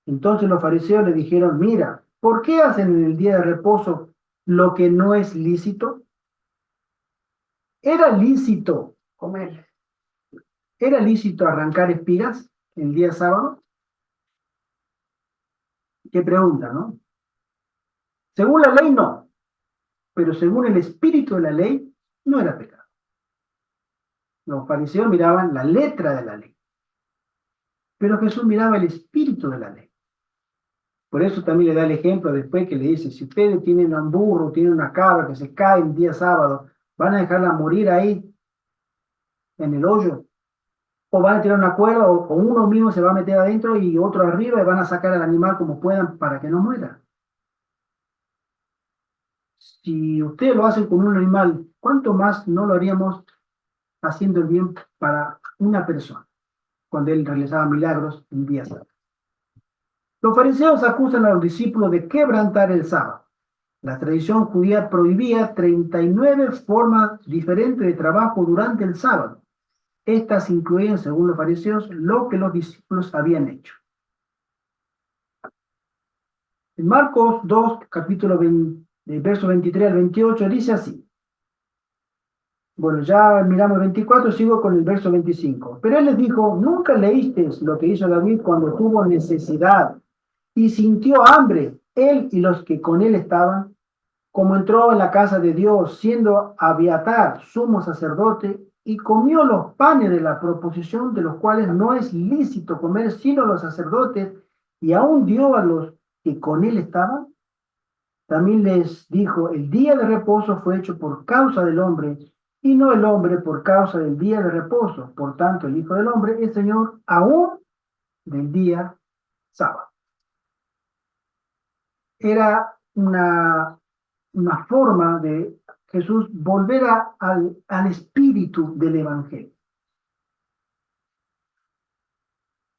Entonces los fariseos le dijeron, mira, ¿por qué hacen en el día de reposo lo que no es lícito? ¿Era lícito Comer. ¿Era lícito arrancar espigas el día sábado? Qué pregunta, ¿no? Según la ley, no, pero según el espíritu de la ley, no era pecado. Los fariseos miraban la letra de la ley, pero Jesús miraba el espíritu de la ley. Por eso también le da el ejemplo después que le dice, si ustedes tienen un burro, tienen una cabra que se cae el día sábado, ¿van a dejarla morir ahí en el hoyo? ¿O van a tirar una cuerda o uno mismo se va a meter adentro y otro arriba y van a sacar al animal como puedan para que no muera? Si ustedes lo hacen con un animal, ¿cuánto más no lo haríamos haciendo el bien para una persona cuando él realizaba milagros en días sábados? Los fariseos acusan a los discípulos de quebrantar el sábado. La tradición judía prohibía 39 formas diferentes de trabajo durante el sábado. Estas incluían, según los fariseos, lo que los discípulos habían hecho. En Marcos 2, capítulo 20, verso 23 al 28, dice así. Bueno, ya miramos el 24, sigo con el verso 25. Pero él les dijo, ¿nunca leísteis lo que hizo David cuando tuvo necesidad y sintió hambre, él y los que con él estaban? Como entró en la casa de Dios, siendo Abiatar sumo sacerdote, y comió los panes de la proposición, de los cuales no es lícito comer sino los sacerdotes, y aún dio a los que con él estaban. También les dijo, el día de reposo fue hecho por causa del hombre, y no el hombre por causa del día de reposo. Por tanto, el Hijo del Hombre es Señor aún del día sábado. Era una forma de Jesús volver al espíritu del Evangelio.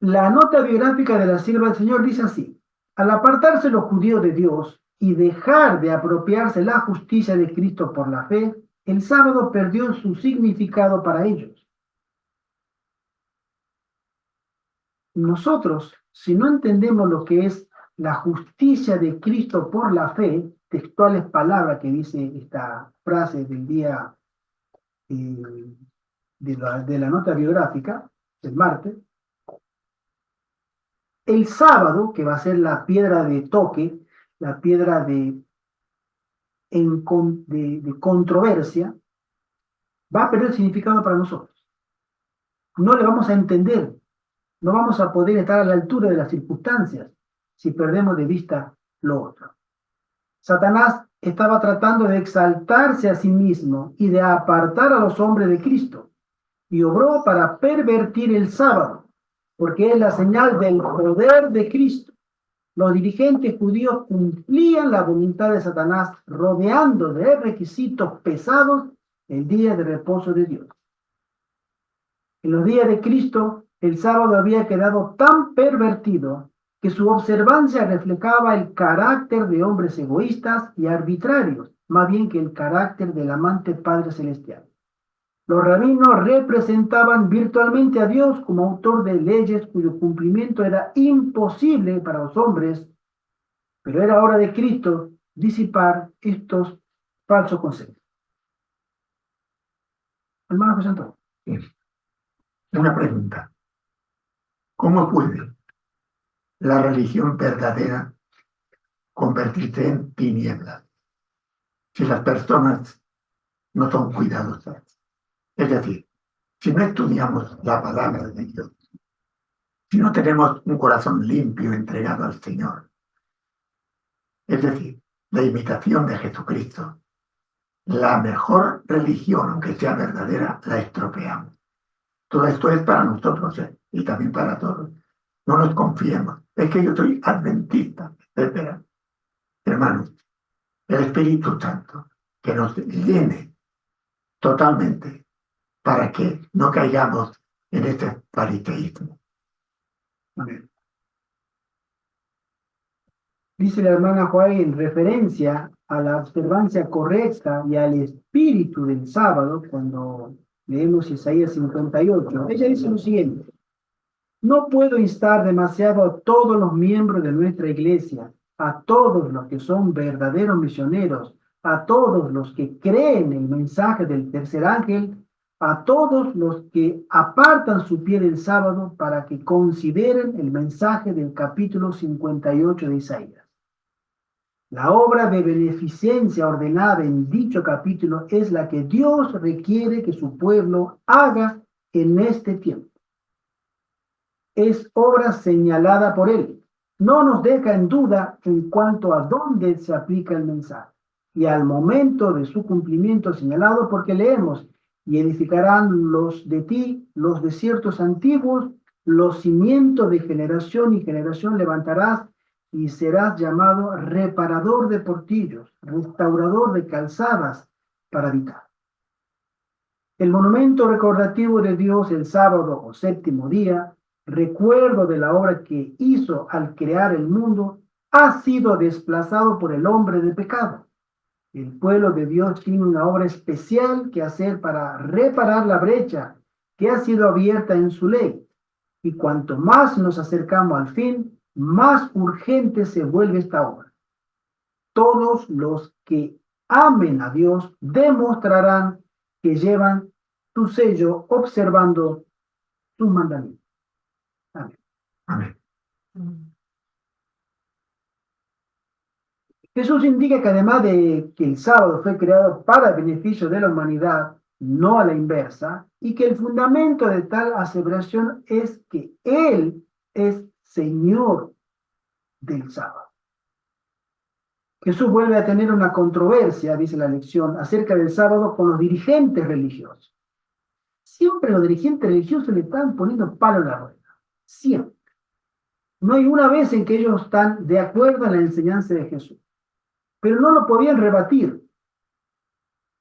La nota biográfica de la sierva del Señor dice así: al apartarse los judíos de Dios y dejar de apropiarse la justicia de Cristo por la fe, el sábado perdió su significado para ellos. Nosotros, si no entendemos lo que es la justicia de Cristo por la fe, textuales palabras que dice esta frase del día de la nota biográfica, del martes, el sábado, que va a ser la piedra de toque, la piedra de controversia, va a perder significado para nosotros. No le vamos a entender, no vamos a poder estar a la altura de las circunstancias si perdemos de vista lo otro. Satanás estaba tratando de exaltarse a sí mismo y de apartar a los hombres de Cristo, y obró para pervertir el sábado, porque es la señal del poder de Cristo. Los dirigentes judíos cumplían la voluntad de Satanás, rodeando de requisitos pesados el día de reposo de Dios. En los días de Cristo, el sábado había quedado tan pervertido que su observancia reflejaba el carácter de hombres egoístas y arbitrarios, más bien que el carácter del amante Padre Celestial. Los rabinos representaban virtualmente a Dios como autor de leyes cuyo cumplimiento era imposible para los hombres, pero era hora de Cristo disipar estos falsos conceptos. Hermano José Antonio. Una pregunta. ¿Cómo puede la religión verdadera convertirse en tinieblas si las personas no son cuidadosas? Es decir, si no estudiamos la palabra de Dios, si no tenemos un corazón limpio entregado al Señor, es decir, la imitación de Jesucristo, la mejor religión, aunque sea verdadera, la estropeamos. Todo esto es para nosotros y también para todos. No nos confiemos. Es que yo soy adventista, etcétera. Hermanos, el Espíritu Santo que nos llene totalmente para que no caigamos en este fariseísmo. Amén. Dice la hermana Juárez en referencia a la observancia correcta y al espíritu del sábado, cuando leemos Isaías 58, ella dice lo siguiente: no puedo instar demasiado a todos los miembros de nuestra iglesia, a todos los que son verdaderos misioneros, a todos los que creen el mensaje del tercer ángel, a todos los que apartan su pie del sábado para que consideren el mensaje del capítulo 58 de Isaías. La obra de beneficencia ordenada en dicho capítulo es la que Dios requiere que su pueblo haga en este tiempo. Es obra señalada por Él. No nos deja en duda en cuanto a dónde se aplica el mensaje y al momento de su cumplimiento señalado, porque leemos: y edificarán los de ti los desiertos antiguos, los cimientos de generación y generación levantarás, y serás llamado reparador de portillos, restaurador de calzadas para habitar. El monumento recordativo de Dios el sábado o séptimo día, recuerdo de la obra que hizo al crear el mundo, ha sido desplazado por el hombre de pecado. El pueblo de Dios tiene una obra especial que hacer para reparar la brecha que ha sido abierta en su ley. Y cuanto más nos acercamos al fin, más urgente se vuelve esta obra. Todos los que amen a Dios demostrarán que llevan su sello observando sus mandamientos. Amén. Amén. Jesús indica que además de que el sábado fue creado para el beneficio de la humanidad, no a la inversa, y que el fundamento de tal aseveración es que Él es Señor del sábado. Jesús vuelve a tener una controversia, dice la lección, acerca del sábado con los dirigentes religiosos. Siempre los dirigentes religiosos le están poniendo palo en la rueda. Siempre. No hay una vez en que ellos están de acuerdo en la enseñanza de Jesús. Pero no lo podían rebatir,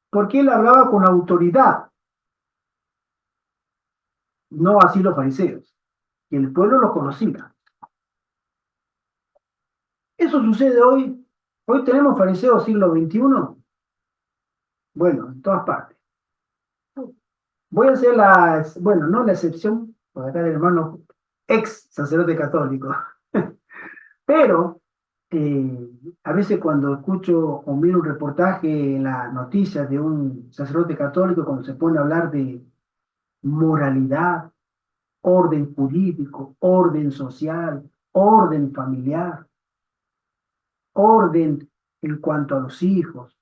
porque él hablaba con autoridad. No así los fariseos, que el pueblo lo conocía. Eso sucede hoy. Hoy tenemos fariseos siglo XXI. Bueno, en todas partes. Voy a hacer no la excepción, porque acá el hermano ex sacerdote católico. Pero a veces cuando escucho o miro un reportaje en las noticias de un sacerdote católico, cuando se pone a hablar de moralidad, orden jurídico, orden social, orden familiar, orden en cuanto a los hijos.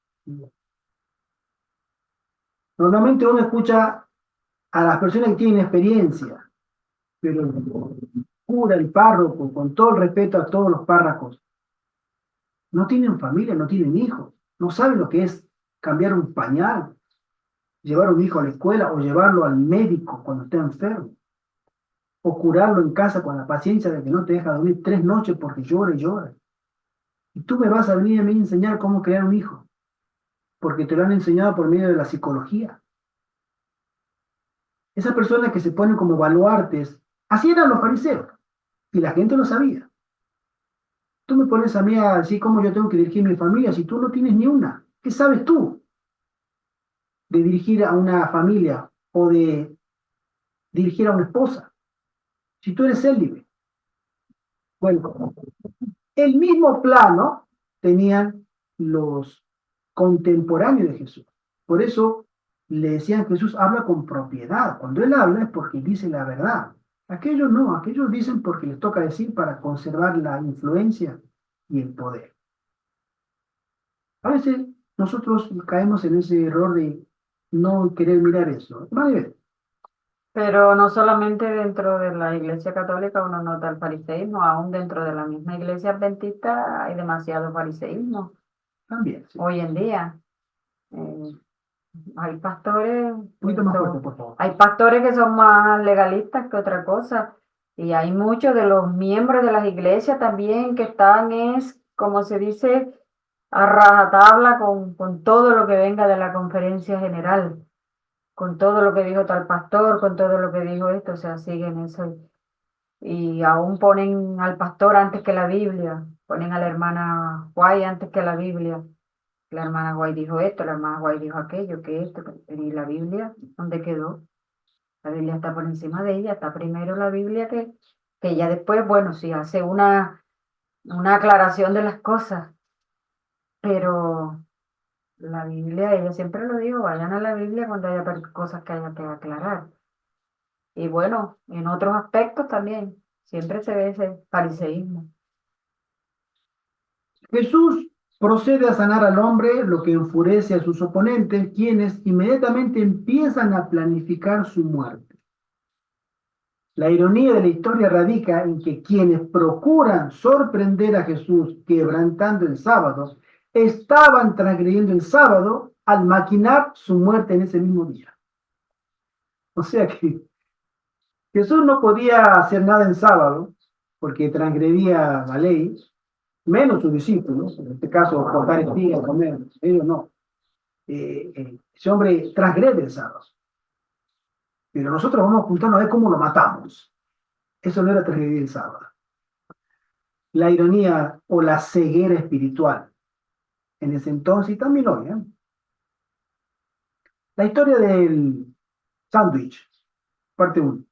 Normalmente uno escucha a las personas que tienen experiencia, pero el cura, el párroco, con todo el respeto a todos los párrocos, no tienen familia, no tienen hijos, no saben lo que es cambiar un pañal, llevar a un hijo a la escuela o llevarlo al médico cuando esté enfermo, o curarlo en casa con la paciencia de que no te deja dormir 3 noches porque llora y llora. Y tú me vas a venir a mí a enseñar cómo crear un hijo, porque te lo han enseñado por medio de la psicología. Esas personas que se ponen como baluartes, así eran los fariseos, y la gente lo sabía. Tú me pones a mí a decir cómo yo tengo que dirigir mi familia si tú no tienes ni una. ¿Qué sabes tú de dirigir a una familia o de dirigir a una esposa? Si tú eres célibe. Bueno, el mismo plano tenían los contemporáneos de Jesús. Por eso le decían, Jesús habla con propiedad. Cuando él habla es porque dice la verdad. Aquellos no, aquellos dicen porque les toca decir para conservar la influencia y el poder. A veces nosotros caemos en ese error de no querer mirar eso. Vale, Pero no solamente dentro de la Iglesia Católica uno nota el fariseísmo, aún dentro de la misma Iglesia Adventista hay demasiado fariseísmo también. Sí. hoy en día. Eh, hay pastores Un que poquito más fuerte, son, por favor. hay pastores que son más legalistas que otra cosa. Y hay muchos de los miembros de las iglesias también que están, como se dice, a rajatabla con todo lo que venga de la conferencia general, con todo lo que dijo tal pastor, con todo lo que dijo esto, o sea, siguen eso. Y aún ponen al pastor antes que la Biblia, ponen a la hermana Guay antes que la Biblia. La hermana Guay dijo esto, la hermana Guay dijo aquello, que esto, y la Biblia, ¿dónde quedó? La Biblia está por encima de ella, está primero la Biblia que ella después, bueno, sí hace una aclaración de las cosas, pero la Biblia, ella siempre lo dijo, vayan a la Biblia cuando haya cosas que haya que aclarar. Y bueno, en otros aspectos también, siempre se ve ese fariseísmo. Jesús procede a sanar al hombre, lo que enfurece a sus oponentes, quienes inmediatamente empiezan a planificar su muerte. La ironía de la historia radica en que quienes procuran sorprender a Jesús quebrantando el sábado, estaban transgrediendo el sábado al maquinar su muerte en ese mismo día. O sea que Jesús no podía hacer nada en sábado porque transgredía la ley, menos sus discípulos, en este caso cortar espigas, comer, ellos no. Ese hombre transgrede el sábado. Pero nosotros vamos a juntarnos a ver cómo lo matamos. Eso no era transgredir el sábado. La ironía o la ceguera espiritual en ese entonces y también hoy. La historia del sándwich, parte 1.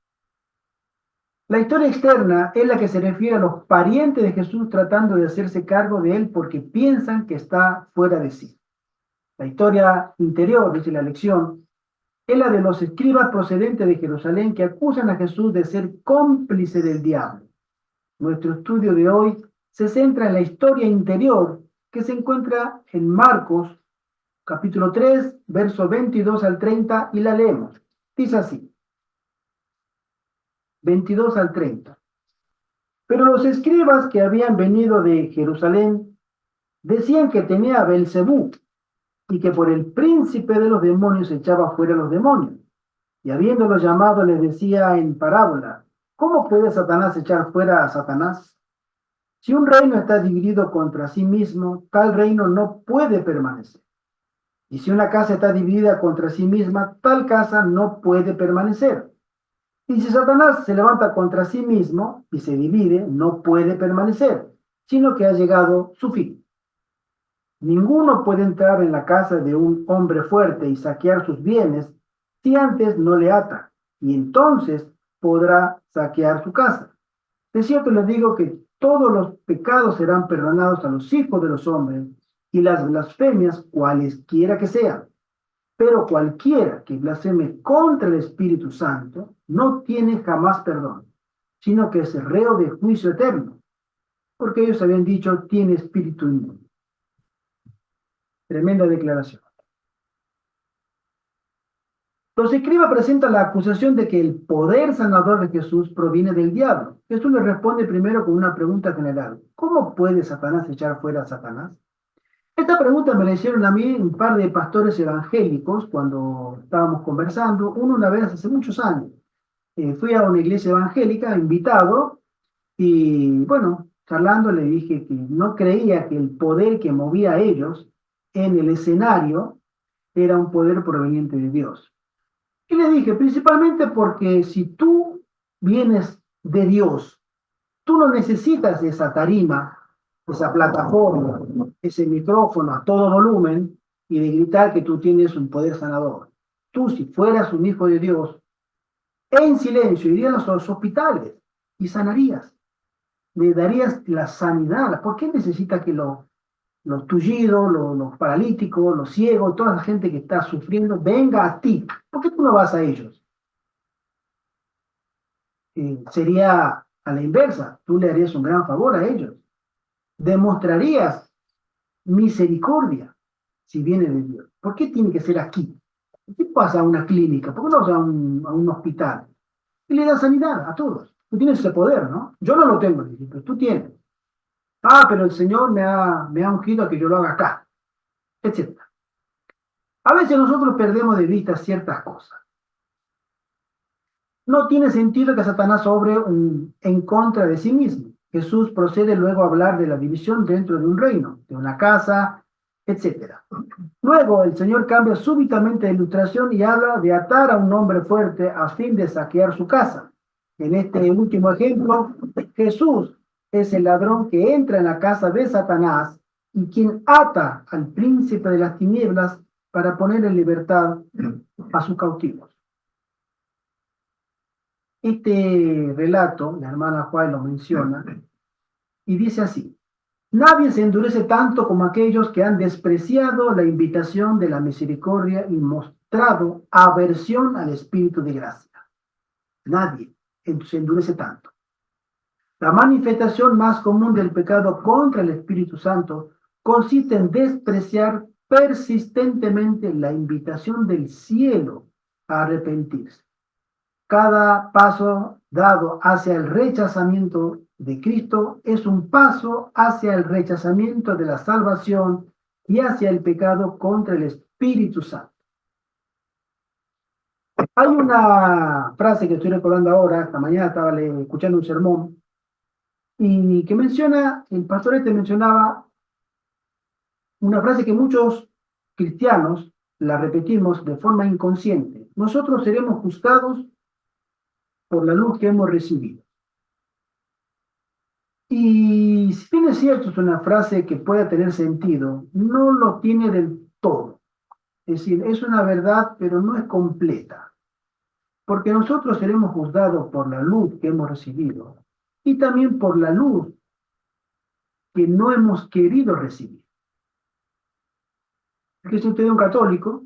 La historia externa es la que se refiere a los parientes de Jesús tratando de hacerse cargo de él porque piensan que está fuera de sí. La historia interior, dice la lección, es la de los escribas procedentes de Jerusalén que acusan a Jesús de ser cómplice del diablo. Nuestro estudio de hoy se centra en la historia interior que se encuentra en Marcos, capítulo 3, versos 22 al 30, y la leemos. Dice así, 22 al 30. Pero los escribas que habían venido de Jerusalén decían que tenía a Belcebú y que por el príncipe de los demonios echaba fuera a los demonios. Y habiéndolo llamado les decía en parábola, ¿cómo puede Satanás echar fuera a Satanás? Si un reino está dividido contra sí mismo, tal reino no puede permanecer. Y si una casa está dividida contra sí misma, tal casa no puede permanecer. Y si Satanás se levanta contra sí mismo y se divide, no puede permanecer, sino que ha llegado su fin. Ninguno puede entrar en la casa de un hombre fuerte y saquear sus bienes si antes no le ata, y entonces podrá saquear su casa. De cierto les digo que todos los pecados serán perdonados a los hijos de los hombres y las blasfemias cualesquiera que sean. Pero cualquiera que blasfeme contra el Espíritu Santo no tiene jamás perdón, sino que es reo de juicio eterno, porque ellos habían dicho, tiene espíritu inmundo. Tremenda declaración. Los escribas presentan la acusación de que el poder sanador de Jesús proviene del diablo. Jesús le responde primero con una pregunta general. ¿Cómo puede Satanás echar fuera a Satanás? Esta pregunta me la hicieron a mí un par de pastores evangélicos cuando estábamos conversando, uno una vez hace muchos años. Fui a una iglesia evangélica, invitado, y bueno, charlando le dije que no creía que el poder que movía a ellos en el escenario era un poder proveniente de Dios. Y le dije, principalmente porque si tú vienes de Dios, tú no necesitas esa tarima, esa plataforma, ese micrófono a todo volumen y de gritar que tú tienes un poder sanador. Tú, si fueras un hijo de Dios, en silencio irías a los hospitales y sanarías. Le darías la sanidad. ¿Por qué necesita que lo los tullidos, los paralíticos, los ciegos, toda la gente que está sufriendo, venga a ti. ¿Por qué tú no vas a ellos? Sería a la inversa, tú le harías un gran favor a ellos. Demostrarías misericordia si viene de Dios. ¿Por qué tiene que ser aquí? ¿Por qué pasa a una clínica? ¿Por qué no vas a un hospital? Y le da sanidad a todos. Tú tienes ese poder, ¿no? Yo no lo tengo, pero tú tienes. Ah, pero el Señor me ha ungido a que yo lo haga acá, etc. A veces nosotros perdemos de vista ciertas cosas. No tiene sentido que Satanás obre en contra de sí mismo. Jesús procede luego a hablar de la división dentro de un reino, de una casa, etc. Luego el Señor cambia súbitamente de ilustración y habla de atar a un hombre fuerte a fin de saquear su casa. En este último ejemplo, Jesús es el ladrón que entra en la casa de Satanás y quien ata al príncipe de las tinieblas para poner en libertad a sus cautivos. Este relato, la hermana Juárez lo menciona, y dice así: nadie se endurece tanto como aquellos que han despreciado la invitación de la misericordia y mostrado aversión al Espíritu de gracia. Nadie se endurece tanto. La manifestación más común del pecado contra el Espíritu Santo consiste en despreciar persistentemente la invitación del cielo a arrepentirse. Cada paso dado hacia el rechazamiento de Cristo es un paso hacia el rechazamiento de la salvación y hacia el pecado contra el Espíritu Santo. Hay una frase que estoy recordando ahora, esta mañana estaba escuchando un sermón, y que menciona, el pastor mencionaba una frase que muchos cristianos la repetimos de forma inconsciente: nosotros seremos juzgados por la luz que hemos recibido. Y si bien es cierto, es una frase que puede tener sentido, no lo tiene del todo. Es decir, es una verdad, pero no es completa. Porque nosotros seremos juzgados por la luz que hemos recibido y también por la luz que no hemos querido recibir. Es que si usted es un católico,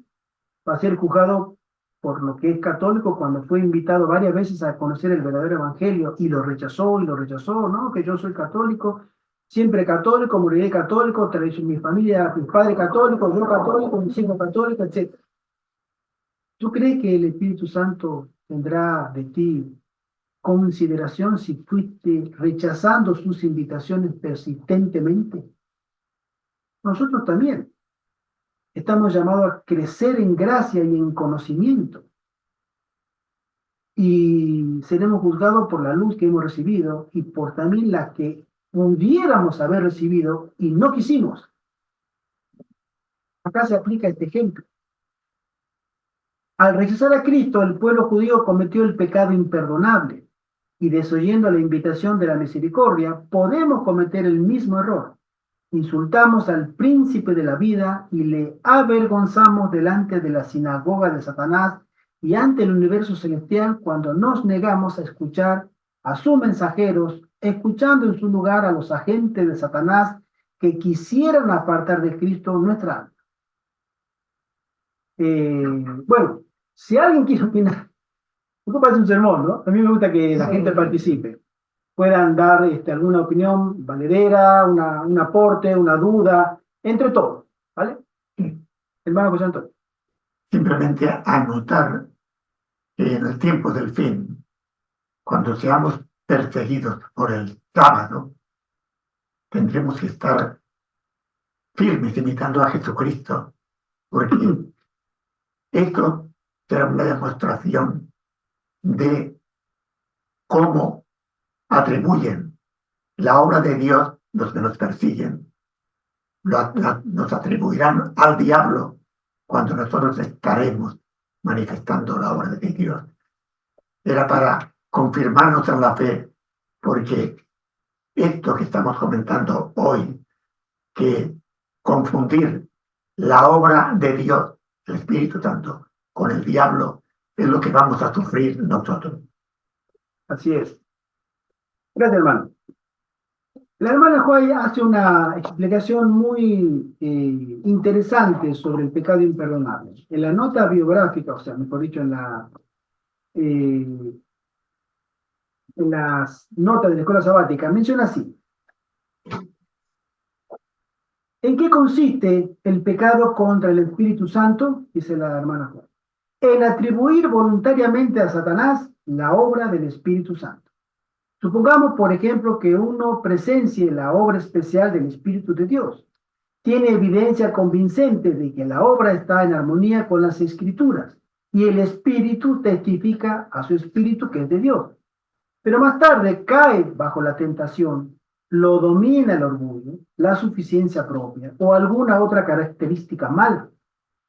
va a ser juzgado por lo que es católico cuando fue invitado varias veces a conocer el verdadero evangelio y lo rechazó, ¿no? Que yo soy católico, siempre católico, moriré católico, mi familia, mis padres católicos, yo católico, mis hijos católicos, etc. ¿Tú crees que el Espíritu Santo tendrá de ti consideración si fuiste rechazando sus invitaciones persistentemente? Nosotros también estamos llamados a crecer en gracia y en conocimiento. Y seremos juzgados por la luz que hemos recibido y por también la que pudiéramos haber recibido y no quisimos. Acá se aplica este ejemplo. Al rechazar a Cristo, el pueblo judío cometió el pecado imperdonable y desoyendo la invitación de la misericordia, podemos cometer el mismo error. Insultamos al príncipe de la vida y le avergonzamos delante de la sinagoga de Satanás y ante el universo celestial cuando nos negamos a escuchar a sus mensajeros, escuchando en su lugar a los agentes de Satanás que quisieran apartar de Cristo nuestra alma. Bueno, si alguien quiere opinar, esto parece un sermón, ¿no? A mí me gusta que la gente participe, puedan dar alguna opinión valedera, un aporte, una duda, entre todos, ¿vale? Hermano José Antonio. Simplemente anotar que en el tiempo del fin, cuando seamos perseguidos por el sábado, tendremos que estar firmes imitando a Jesucristo, porque esto será una demostración de cómo atribuyen la obra de Dios los que nos persiguen. Nos atribuirán al diablo cuando nosotros estaremos manifestando la obra de Dios. Era para confirmarnos en la fe, porque esto que estamos comentando hoy, que confundir la obra de Dios, el Espíritu Santo, con el diablo, es lo que vamos a sufrir nosotros. Así es. Gracias, hermano. La hermana Juay hace una explicación muy interesante sobre el pecado imperdonable. En la nota biográfica, o sea, mejor dicho, eh, en las notas de la escuela sabática, menciona así: ¿en qué consiste el pecado contra el Espíritu Santo? Dice la hermana Juan. En atribuir voluntariamente a Satanás la obra del Espíritu Santo. Supongamos, por ejemplo, que uno presencie la obra especial del Espíritu de Dios. Tiene evidencia convincente de que la obra está en armonía con las Escrituras y el Espíritu testifica a su Espíritu que es de Dios. Pero más tarde cae bajo la tentación, lo domina el orgullo, la suficiencia propia o alguna otra característica mala,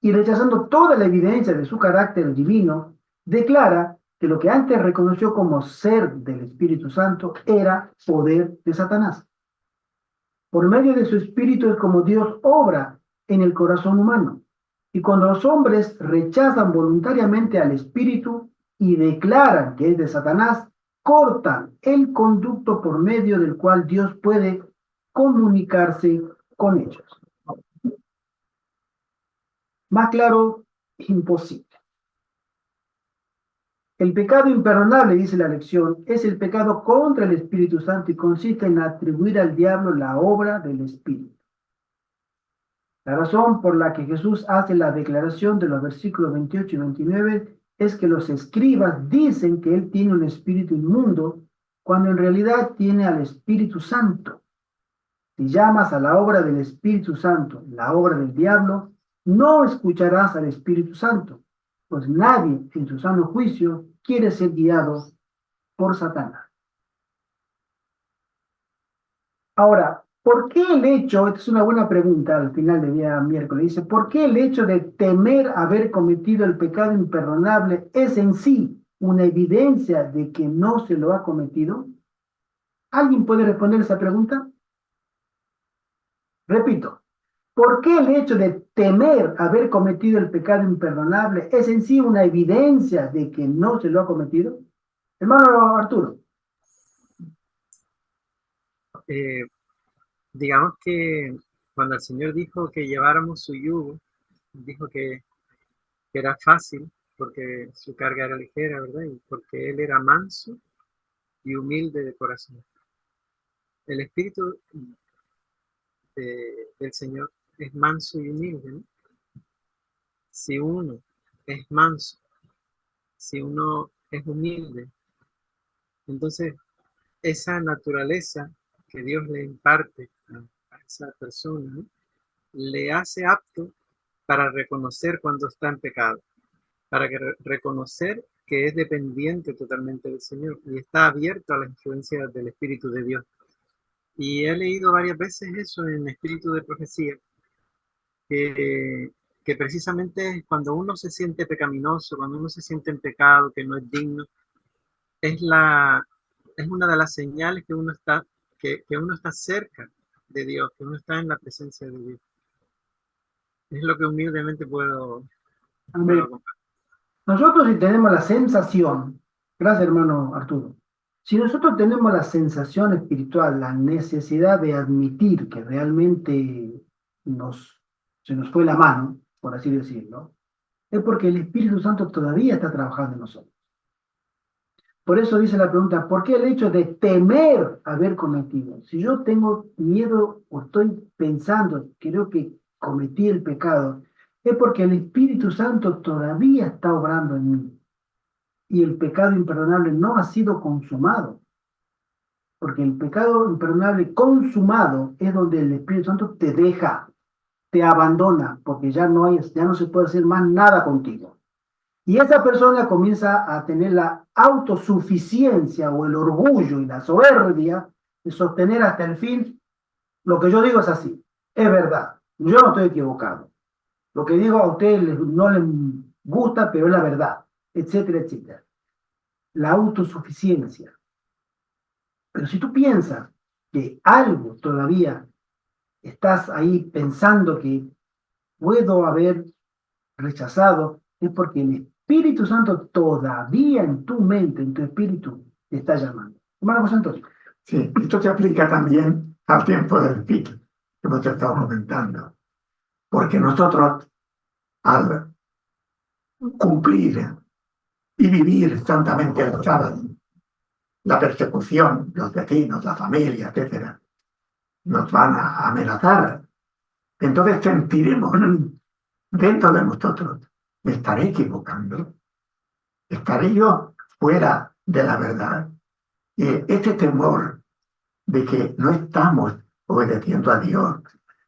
y rechazando toda la evidencia de su carácter divino, declara que lo que antes reconoció como ser del Espíritu Santo era poder de Satanás. Por medio de su Espíritu es como Dios obra en el corazón humano. Y cuando los hombres rechazan voluntariamente al Espíritu y declaran que es de Satanás, cortan el conducto por medio del cual Dios puede comunicarse con ellos. Más claro, imposible. El pecado imperdonable, dice la lección, es el pecado contra el Espíritu Santo y consiste en atribuir al diablo la obra del Espíritu. La razón por la que Jesús hace la declaración de los versículos 28 y 29 es que los escribas dicen que él tiene un espíritu inmundo, cuando en realidad tiene al Espíritu Santo. Si llamas a la obra del Espíritu Santo la obra del diablo, no escucharás al Espíritu Santo, pues nadie en su sano juicio quiere ser guiado por Satanás. Ahora, ¿por qué el hecho, esta es una buena pregunta al final del día miércoles, dice, ¿por qué el hecho de temer haber cometido el pecado imperdonable es en sí una evidencia de que no se lo ha cometido? ¿Alguien puede responder esa pregunta? Repito, ¿por qué el hecho de temer haber cometido el pecado imperdonable es en sí una evidencia de que no se lo ha cometido? Hermano Arturo. Eh, digamos que cuando el Señor dijo que lleváramos su yugo, dijo que era fácil porque su carga era ligera, ¿verdad? Y porque Él era manso y humilde de corazón. El espíritu del Señor es manso y humilde, ¿no? Si uno es manso, si uno es humilde, entonces esa naturaleza que Dios le imparte a esa persona, ¿no?, le hace apto para reconocer cuando está en pecado, para reconocer que es dependiente totalmente del Señor y está abierto a las influencias del Espíritu de Dios. Y he leído varias veces eso en Espíritu de Profecía, que, que precisamente cuando uno se siente pecaminoso, cuando uno se siente en pecado, que no es digno, es una de las señales que uno está cerca de Dios, que uno está en la presencia de Dios. Es lo que humildemente puedo compartir. Nosotros si tenemos la sensación, gracias hermano Arturo, si nosotros tenemos la sensación espiritual, la necesidad de admitir que realmente se nos fue la mano, por así decirlo, es porque el Espíritu Santo todavía está trabajando en nosotros. Por eso dice la pregunta, ¿por qué el hecho de temer haber cometido? Si yo tengo miedo o estoy pensando, creo que cometí el pecado, es porque el Espíritu Santo todavía está obrando en mí. Y el pecado imperdonable no ha sido consumado. Porque el pecado imperdonable consumado es donde el Espíritu Santo te deja, te abandona, porque ya no se puede hacer más nada contigo. Y esa persona comienza a tener la autosuficiencia o el orgullo y la soberbia de sostener hasta el fin, lo que yo digo es así, es verdad, yo no estoy equivocado. Lo que digo a ustedes no les gusta, pero es la verdad, etcétera, etcétera. La autosuficiencia. Pero si tú piensas que algo todavía estás ahí pensando que puedo haber rechazado, es porque el Espíritu Santo todavía en tu mente, en tu espíritu, te está llamando. Hermano José Antonio. Sí, esto se aplica también al tiempo del ciclo que hemos estado comentando. Porque nosotros, al cumplir y vivir santamente el sábado, la persecución, los vecinos, la familia, etcétera, nos van a amenazar. Entonces sentiremos dentro de nosotros, ¿me estaré equivocando? ¿Estaré yo fuera de la verdad? Y este temor de que no estamos obedeciendo a Dios,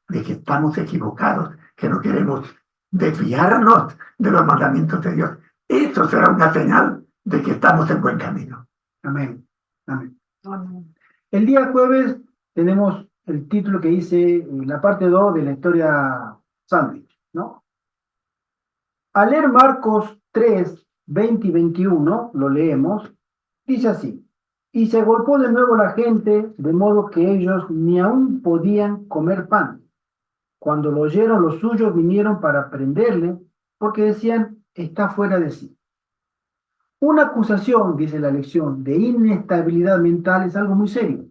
de que estamos equivocados, que no queremos desviarnos de los mandamientos de Dios, eso será una señal de que estamos en buen camino. Amén. Amén. Amén. El día jueves tenemos el título que dice la parte 2 de la historia sándwich, ¿no? Al leer Marcos 3, 20 y 21, lo leemos, dice así: y se agolpó de nuevo la gente, de modo que ellos ni aún podían comer pan. Cuando lo oyeron los suyos vinieron para prenderle, porque decían, está fuera de sí. Una acusación, dice la lección, de inestabilidad mental es algo muy serio.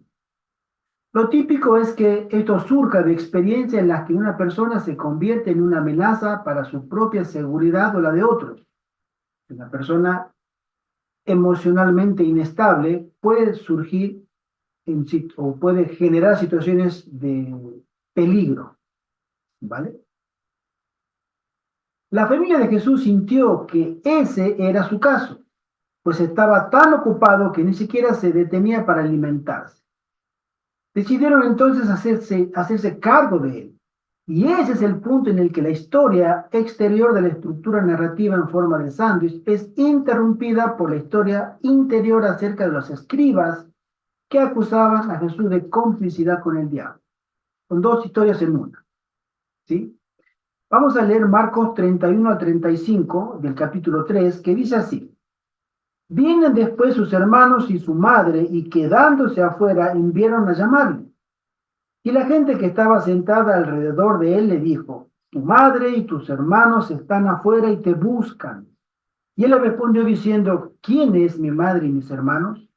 Lo típico es que esto surja de experiencias en las que una persona se convierte en una amenaza para su propia seguridad o la de otros. Una persona emocionalmente inestable puede surgir o puede generar situaciones de peligro, ¿vale? La familia de Jesús sintió que ese era su caso, pues estaba tan ocupado que ni siquiera se detenía para alimentarse. Decidieron entonces hacerse cargo de él. Y ese es el punto en el que la historia exterior de la estructura narrativa en forma de sándwich es interrumpida por la historia interior acerca de los escribas que acusaban a Jesús de complicidad con el diablo. Son dos historias en una, ¿sí? Vamos a leer Marcos 31 al 35 del capítulo 3, que dice así: vienen después sus hermanos y su madre, y quedándose afuera, enviaron a llamarle. Y la gente que estaba sentada alrededor de él le dijo, tu madre y tus hermanos están afuera y te buscan. Y él le respondió diciendo, ¿quién es mi madre y mis hermanos?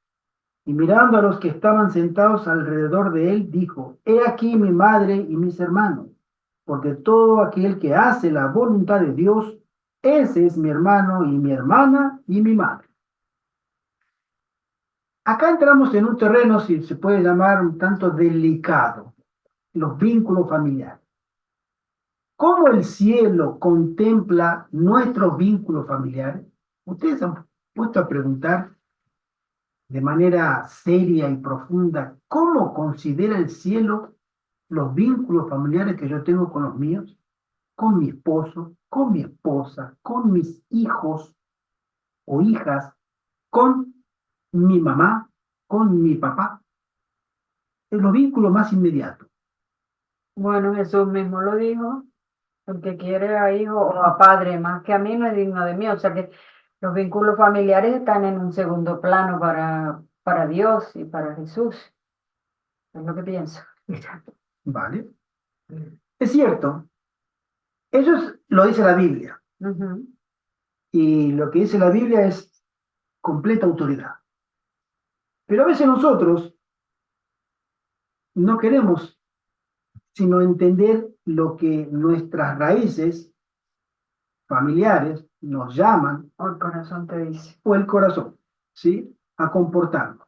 Y mirando a los que estaban sentados alrededor de él, dijo, he aquí mi madre y mis hermanos, porque todo aquel que hace la voluntad de Dios, ese es mi hermano y mi hermana y mi madre. Acá entramos en un terreno, si se puede llamar, un tanto delicado, los vínculos familiares. ¿Cómo el cielo contempla nuestros vínculos familiares? Ustedes han puesto a preguntar de manera seria y profunda, ¿cómo considera el cielo los vínculos familiares que yo tengo con los míos? Con mi esposo, con mi esposa, con mis hijos o hijas, con mi mamá, con mi papá. Es los vínculos más inmediatos. Bueno, Jesús mismo lo dijo, el que quiere a hijo o a padre más que a mí no es digno de mí. O sea que los vínculos familiares están en un segundo plano para Dios y para Jesús. Es lo que pienso. ¿Vale? Es cierto, eso lo dice la Biblia. Ujú. Y lo que dice la Biblia es completa autoridad. Pero a veces nosotros no queremos sino entender lo que nuestras raíces familiares nos llaman, O el corazón te dice. o el corazón, ¿sí? A comportarnos.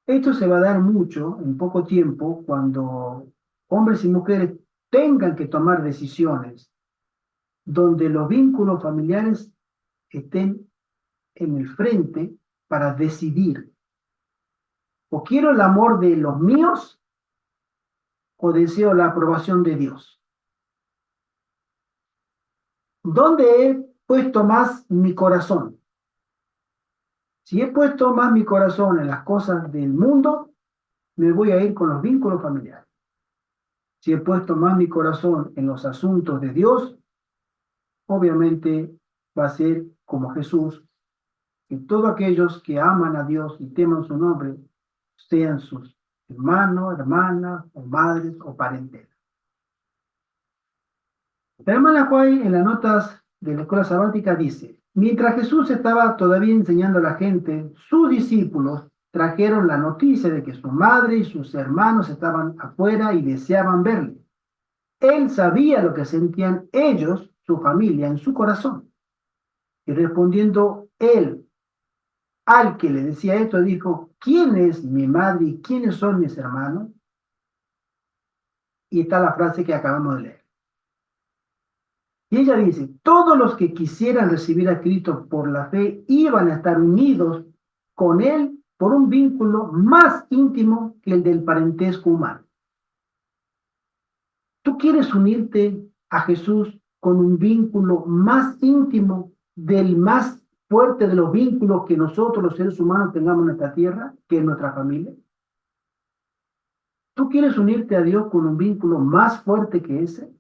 Esto se va a dar mucho en poco tiempo cuando hombres y mujeres tengan que tomar decisiones donde los vínculos familiares estén en el frente para decidir. O quiero el amor de los míos o deseo la aprobación de Dios. ¿Dónde he puesto más mi corazón? Si he puesto más mi corazón en las cosas del mundo, me voy a ir con los vínculos familiares. Si he puesto más mi corazón en los asuntos de Dios, obviamente va a ser como Jesús, que todos aquellos que aman a Dios y teman su nombre, sean sus hermanos, hermanas, o madres, o parentelas. La hermana Juay, en las notas de la escuela sabática, dice, mientras Jesús estaba todavía enseñando a la gente, sus discípulos trajeron la noticia de que su madre y sus hermanos estaban afuera y deseaban verle. Él sabía lo que sentían ellos, su familia, en su corazón. Y respondiendo él al que le decía esto, dijo, ¿quién es mi madre y quiénes son mis hermanos? Y está la frase que acabamos de leer. Y ella dice, todos los que quisieran recibir a Cristo por la fe iban a estar unidos con él por un vínculo más íntimo que el del parentesco humano. ¿Tú quieres unirte a Jesús con un vínculo más íntimo del más fuerte de los vínculos que nosotros los seres humanos tengamos en esta tierra, que es nuestra familia? ¿Tú quieres unirte a Dios con un vínculo más fuerte que ese?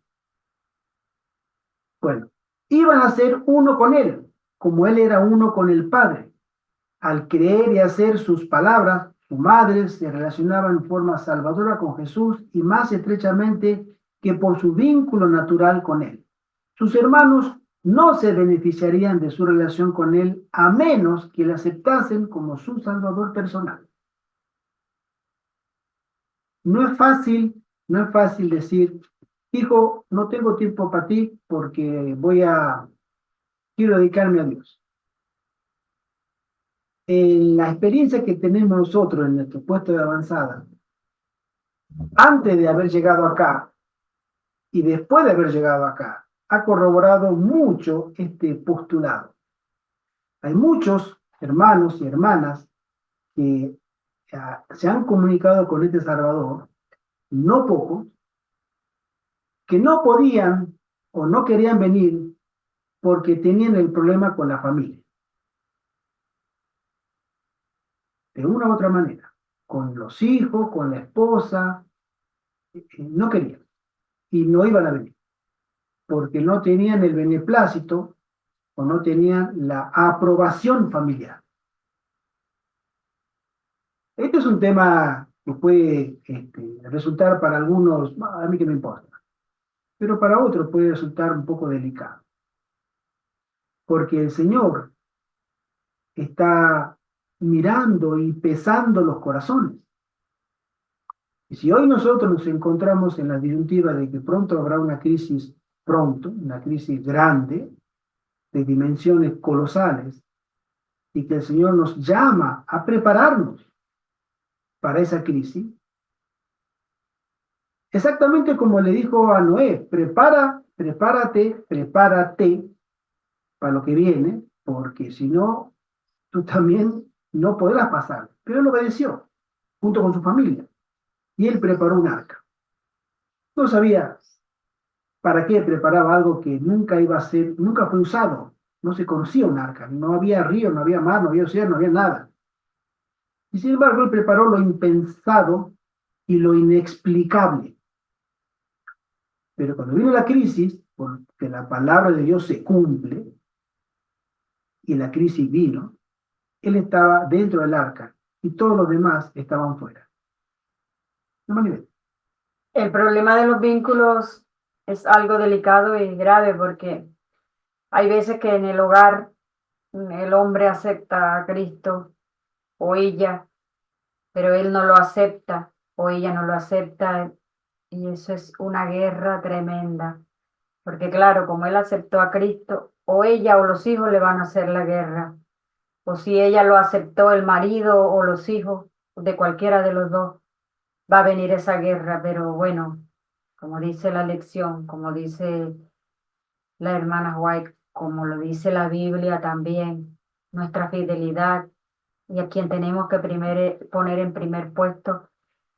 Bueno, iban a ser uno con Él, como Él era uno con el Padre. Al creer y hacer sus palabras, su madre se relacionaba en forma salvadora con Jesús y más estrechamente que por su vínculo natural con Él. Sus hermanos no se beneficiarían de su relación con Él a menos que le aceptasen como su Salvador personal. No es fácil decir, hijo, no tengo tiempo para ti porque quiero dedicarme a Dios. En la experiencia que tenemos nosotros en nuestro puesto de avanzada, antes de haber llegado acá y después de haber llegado acá, ha corroborado mucho este postulado. Hay muchos hermanos y hermanas que se han comunicado con este Salvador, no pocos, que no podían o no querían venir porque tenían el problema con la familia. De una u otra manera, con los hijos, con la esposa, no querían y no iban a venir porque no tenían el beneplácito o no tenían la aprobación familiar. Este es un tema que puede resultar para algunos, a mí que me importa, pero para otros puede resultar un poco delicado, porque el Señor está mirando y pesando los corazones. Y si hoy nosotros nos encontramos en la disyuntiva de que pronto habrá una crisis, una crisis grande, de dimensiones colosales, y que el Señor nos llama a prepararnos para esa crisis, exactamente como le dijo a Noé, prepárate para lo que viene, porque si no, tú también no podrás pasar. Pero él obedeció, junto con su familia, y él preparó un arca. No sabía para qué preparaba algo que nunca iba a ser, nunca fue usado. No se conocía un arca, no había río, no había mar, no había océano, no había nada. Y sin embargo, él preparó lo impensado y lo inexplicable. Pero cuando vino la crisis, porque la palabra de Dios se cumple, y la crisis vino, él estaba dentro del arca y todos los demás estaban fuera. No me nivel. El problema de los vínculos es algo delicado y grave porque hay veces que en el hogar el hombre acepta a Cristo o ella, pero él no lo acepta o ella no lo acepta y eso es una guerra tremenda. Porque claro, como él aceptó a Cristo, o ella o los hijos le van a hacer la guerra. O si ella lo aceptó, el marido o los hijos, de cualquiera de los dos, va a venir esa guerra. Pero bueno, como dice la lección, como dice la hermana White, como lo dice la Biblia también, nuestra fidelidad y a quien tenemos que poner en primer puesto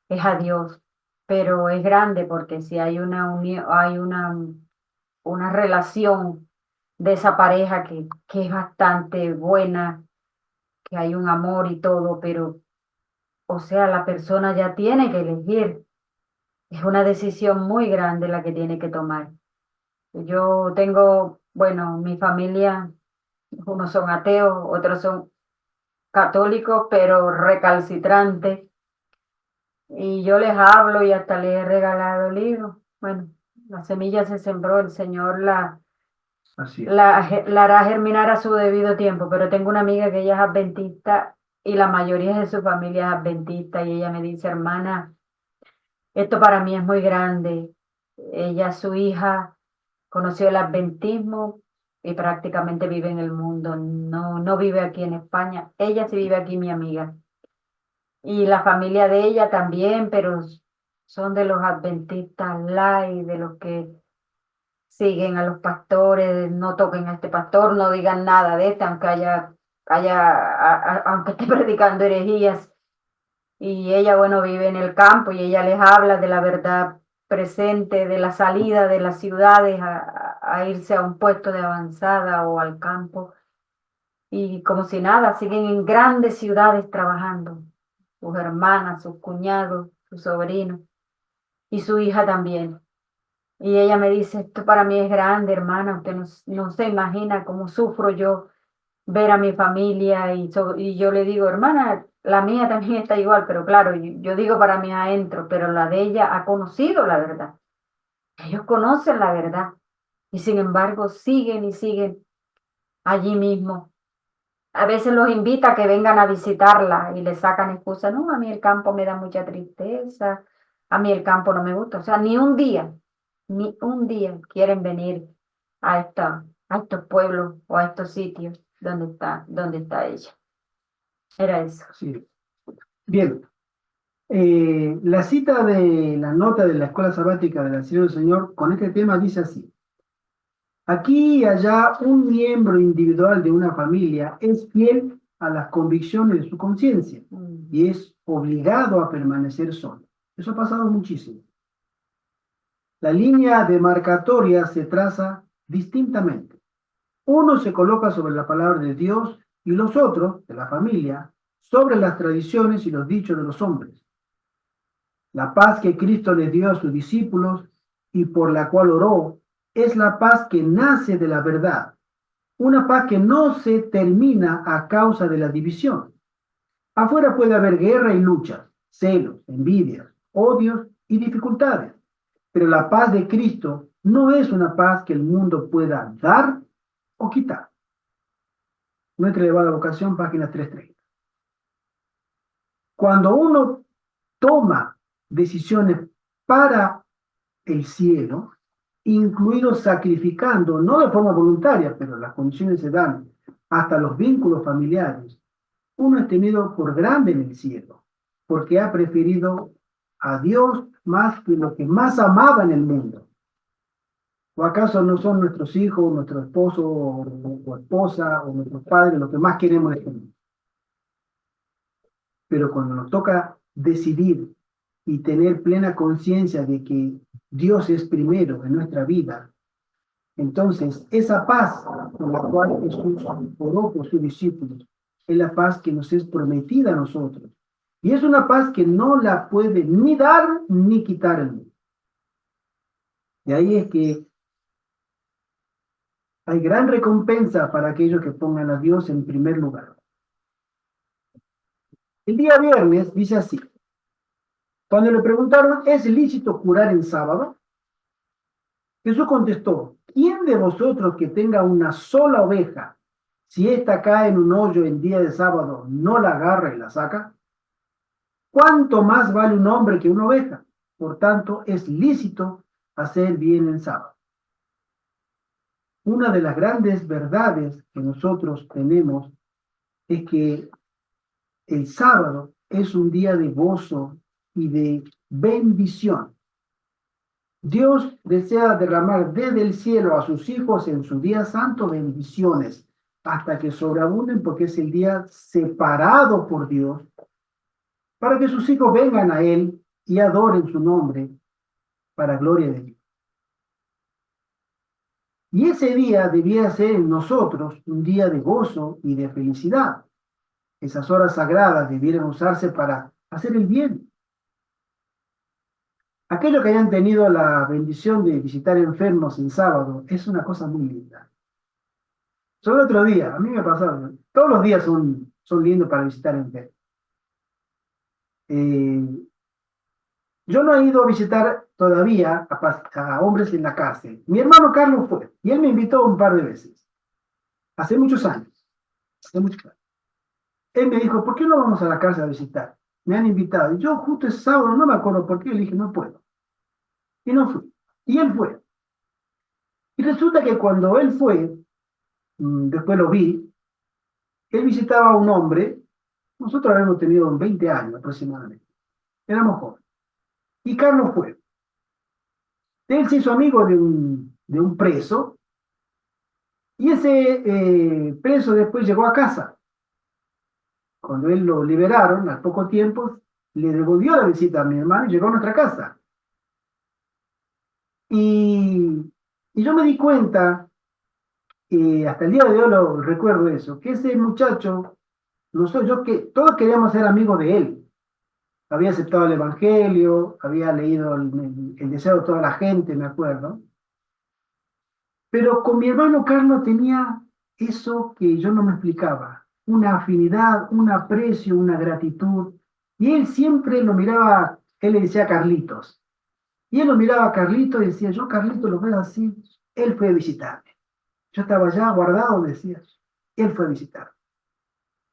es a Dios. Pero es grande porque si hay una unión, hay una relación de esa pareja que es bastante buena, que hay un amor y todo, pero, o sea, la persona ya tiene que elegir. Es una decisión muy grande la que tiene que tomar. Yo tengo, bueno, mi familia, unos son ateos, otros son católicos, pero recalcitrantes. Y yo les hablo y hasta les he regalado libros. Bueno, la semilla se sembró, el Señor Así es. la hará germinar a su debido tiempo, pero tengo una amiga que ella es adventista y la mayoría de su familia es adventista y ella me dice, hermana, esto para mí es muy grande. Ella, su hija, conoció el adventismo y prácticamente vive en el mundo. No, no vive aquí en España. Ella sí vive aquí, mi amiga. Y la familia de ella también, pero son de los adventistas light, de los que siguen a los pastores, no toquen a este pastor, no digan nada de este, aunque aunque esté predicando herejías. Y ella, bueno, vive en el campo y ella les habla de la verdad presente, de la salida de las ciudades a irse a un puesto de avanzada o al campo. Y como si nada, siguen en grandes ciudades trabajando, sus hermanas, sus cuñados, sus sobrinos y su hija también. Y ella me dice, esto para mí es grande, hermana, usted no se imagina cómo sufro yo ver a mi familia y yo le digo, hermana, la mía también está igual, pero claro, yo digo para mí adentro, pero la de ella ha conocido la verdad. Ellos conocen la verdad y sin embargo siguen y siguen allí mismo. A veces los invita a que vengan a visitarla y le sacan excusa, no, a mí el campo me da mucha tristeza, a mí el campo no me gusta, o sea, ni un día quieren venir a estos pueblos o a estos sitios donde está ella. Era eso. Sí. Bien, la cita de la nota de la Escuela Sabática de la Sierra del Señor con este tema dice así. Aquí y allá un miembro individual de una familia es fiel a las convicciones de su conciencia y es obligado a permanecer solo. Eso ha pasado muchísimo. La línea demarcatoria se traza distintamente. Uno se coloca sobre la palabra de Dios y los otros, de la familia, sobre las tradiciones y los dichos de los hombres. La paz que Cristo le dio a sus discípulos y por la cual oró es la paz que nace de la verdad, una paz que no se termina a causa de la división. Afuera puede haber guerra y luchas, celos, envidias, odios y dificultades, pero la paz de Cristo no es una paz que el mundo pueda dar o quitar. Nuestra elevada vocación, página 330. Cuando uno toma decisiones para el cielo, incluido sacrificando, no de forma voluntaria, pero las condiciones se dan, hasta los vínculos familiares, uno es tenido por grande en el cielo, porque ha preferido a Dios más que lo que más amaba en el mundo. ¿O acaso no son nuestros hijos, nuestro esposo o esposa o nuestros padres lo que más queremos en este mundo? Pero cuando nos toca decidir y tener plena conciencia de que Dios es primero en nuestra vida, entonces esa paz con la cual Jesús oró por sus discípulos es la paz que nos es prometida a nosotros. Y es una paz que no la puede ni dar ni quitar el mundo. Y ahí es que hay gran recompensa para aquellos que pongan a Dios en primer lugar. El día viernes dice así. Cuando le preguntaron, ¿es lícito curar en sábado? Jesús contestó, ¿quién de vosotros que tenga una sola oveja, si ésta cae en un hoyo en día de sábado, no la agarra y la saca? ¿Cuánto más vale un hombre que una oveja? Por tanto, es lícito hacer bien en sábado. Una de las grandes verdades que nosotros tenemos es que el sábado es un día de gozo y de bendición. Dios desea derramar desde el cielo a sus hijos en su día santo bendiciones hasta que sobreabunden, porque es el día separado por Dios para que sus hijos vengan a Él y adoren su nombre para gloria de Dios. Y ese día debía ser en nosotros un día de gozo y de felicidad. Esas horas sagradas debieran usarse para hacer el bien. Aquellos que hayan tenido la bendición de visitar enfermos en sábado es una cosa muy linda. Solo otro día, a mí me ha pasado, todos los días son lindos para visitar enfermos. Yo no he ido a visitar todavía a hombres en la cárcel. Mi hermano Carlos fue, y él me invitó un par de veces, hace muchos años. él me dijo, ¿por qué no vamos a la casa a visitar? Me han invitado. Y yo justo ese sábado, no me acuerdo por qué, le dije, no puedo. Y no fui. Y él fue. Y resulta que cuando él fue, después lo vi, él visitaba a un hombre, nosotros habíamos tenido 20 años aproximadamente, éramos jóvenes. Y Carlos fue. Él se hizo amigo de un preso, y ese preso después llegó a casa. Cuando él lo liberaron, al poco tiempo, le devolvió la visita a mi hermano y llegó a nuestra casa. Y yo me di cuenta, hasta el día de hoy lo recuerdo eso, que ese muchacho, no soy yo, que todos queríamos ser amigos de él. Había aceptado el Evangelio, había leído el deseo de toda la gente, me acuerdo. Pero con mi hermano Carlos tenía eso que yo no me explicaba, una afinidad, un aprecio, una gratitud. Y él siempre lo miraba, él le decía Carlitos. Y él lo miraba a Carlitos y decía, yo Carlitos lo veo así. Él fue a visitarme. Yo estaba allá guardado, decía. Él fue a visitarme.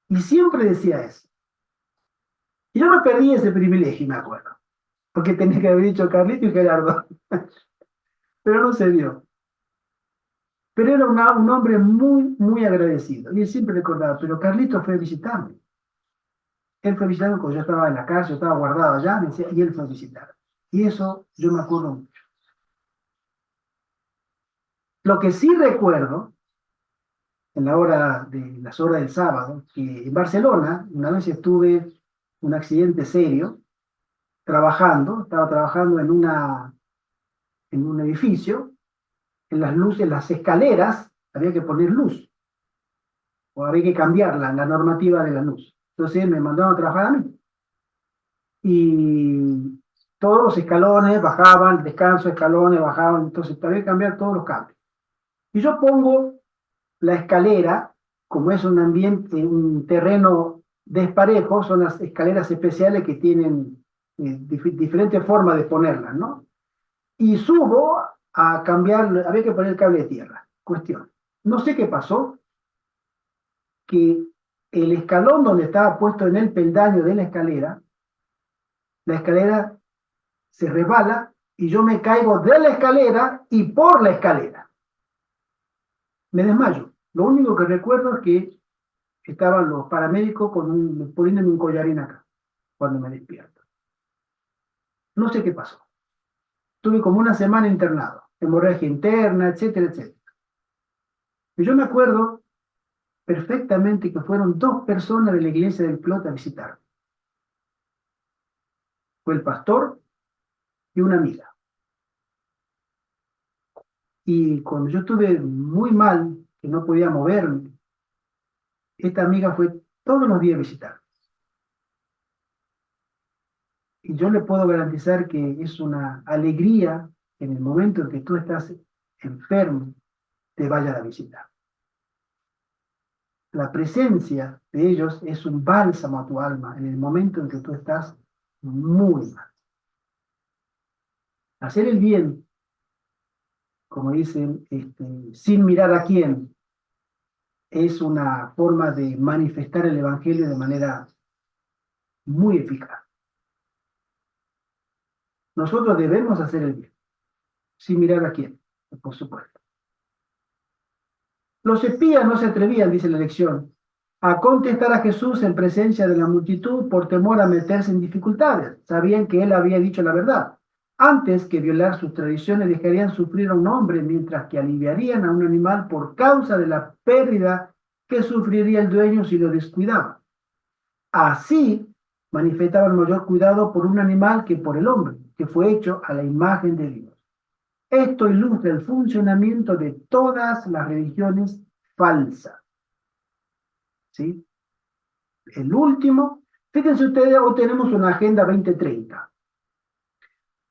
Y siempre decía eso. Y yo me perdí ese privilegio, me acuerdo. Porque tenía que haber dicho Carlito y Gerardo. Pero no se dio. Pero era un hombre muy, muy agradecido. Y él siempre recordaba, pero Carlito fue a visitarme. Él fue a visitarme cuando yo estaba en la cárcel, yo estaba guardado allá, decía, y él fue a visitarme. Y eso yo me acuerdo mucho. Lo que sí recuerdo, en las horas del sábado, que en Barcelona, una vez estuve un accidente serio, estaba trabajando en un edificio, en las luces, las escaleras, había que poner luz, o había que cambiarla, la normativa de la luz. Entonces me mandaron a trabajar a mí. Y todos los escalones bajaban, descanso, escalones bajaban, entonces había que cambiar todos los cables. Y yo pongo la escalera, como es un ambiente, un terreno desparejo, son las escaleras especiales que tienen diferentes formas de ponerlas, ¿no? Y subo a cambiar, había que poner el cable de tierra. Cuestión. No sé qué pasó, que el escalón donde estaba puesto en el peldaño de la escalera se resbala y yo me caigo de la escalera y por la escalera. Me desmayo. Lo único que recuerdo es que estaban los paramédicos poniéndome un collarín acá, cuando me despierto. No sé qué pasó. Tuve como una semana internado, hemorragia interna, etcétera, etcétera. Y yo me acuerdo perfectamente que fueron 2 personas de la iglesia del Clot a visitarme. Fue el pastor y una amiga. Y cuando yo estuve muy mal, que no podía moverme, esta amiga fue todos los días a visitarme. Y yo le puedo garantizar que es una alegría en el momento en que tú estás enfermo, te vayan a visitar. La presencia de ellos es un bálsamo a tu alma en el momento en que tú estás muy mal. Hacer el bien, como dicen, sin mirar a quién, es una forma de manifestar el Evangelio de manera muy eficaz. Nosotros debemos hacer el bien, sin mirar a quién, por supuesto. Los espías no se atrevían, dice la lección, a contestar a Jesús en presencia de la multitud por temor a meterse en dificultades. Sabían que él había dicho la verdad. Antes que violar sus tradiciones, dejarían sufrir a un hombre, mientras que aliviarían a un animal por causa de la pérdida que sufriría el dueño si lo descuidaba. Así manifestaban mayor cuidado por un animal que por el hombre, que fue hecho a la imagen de Dios. Esto ilustra el funcionamiento de todas las religiones falsas. ¿Sí? El último, fíjense ustedes, hoy tenemos una Agenda 2030.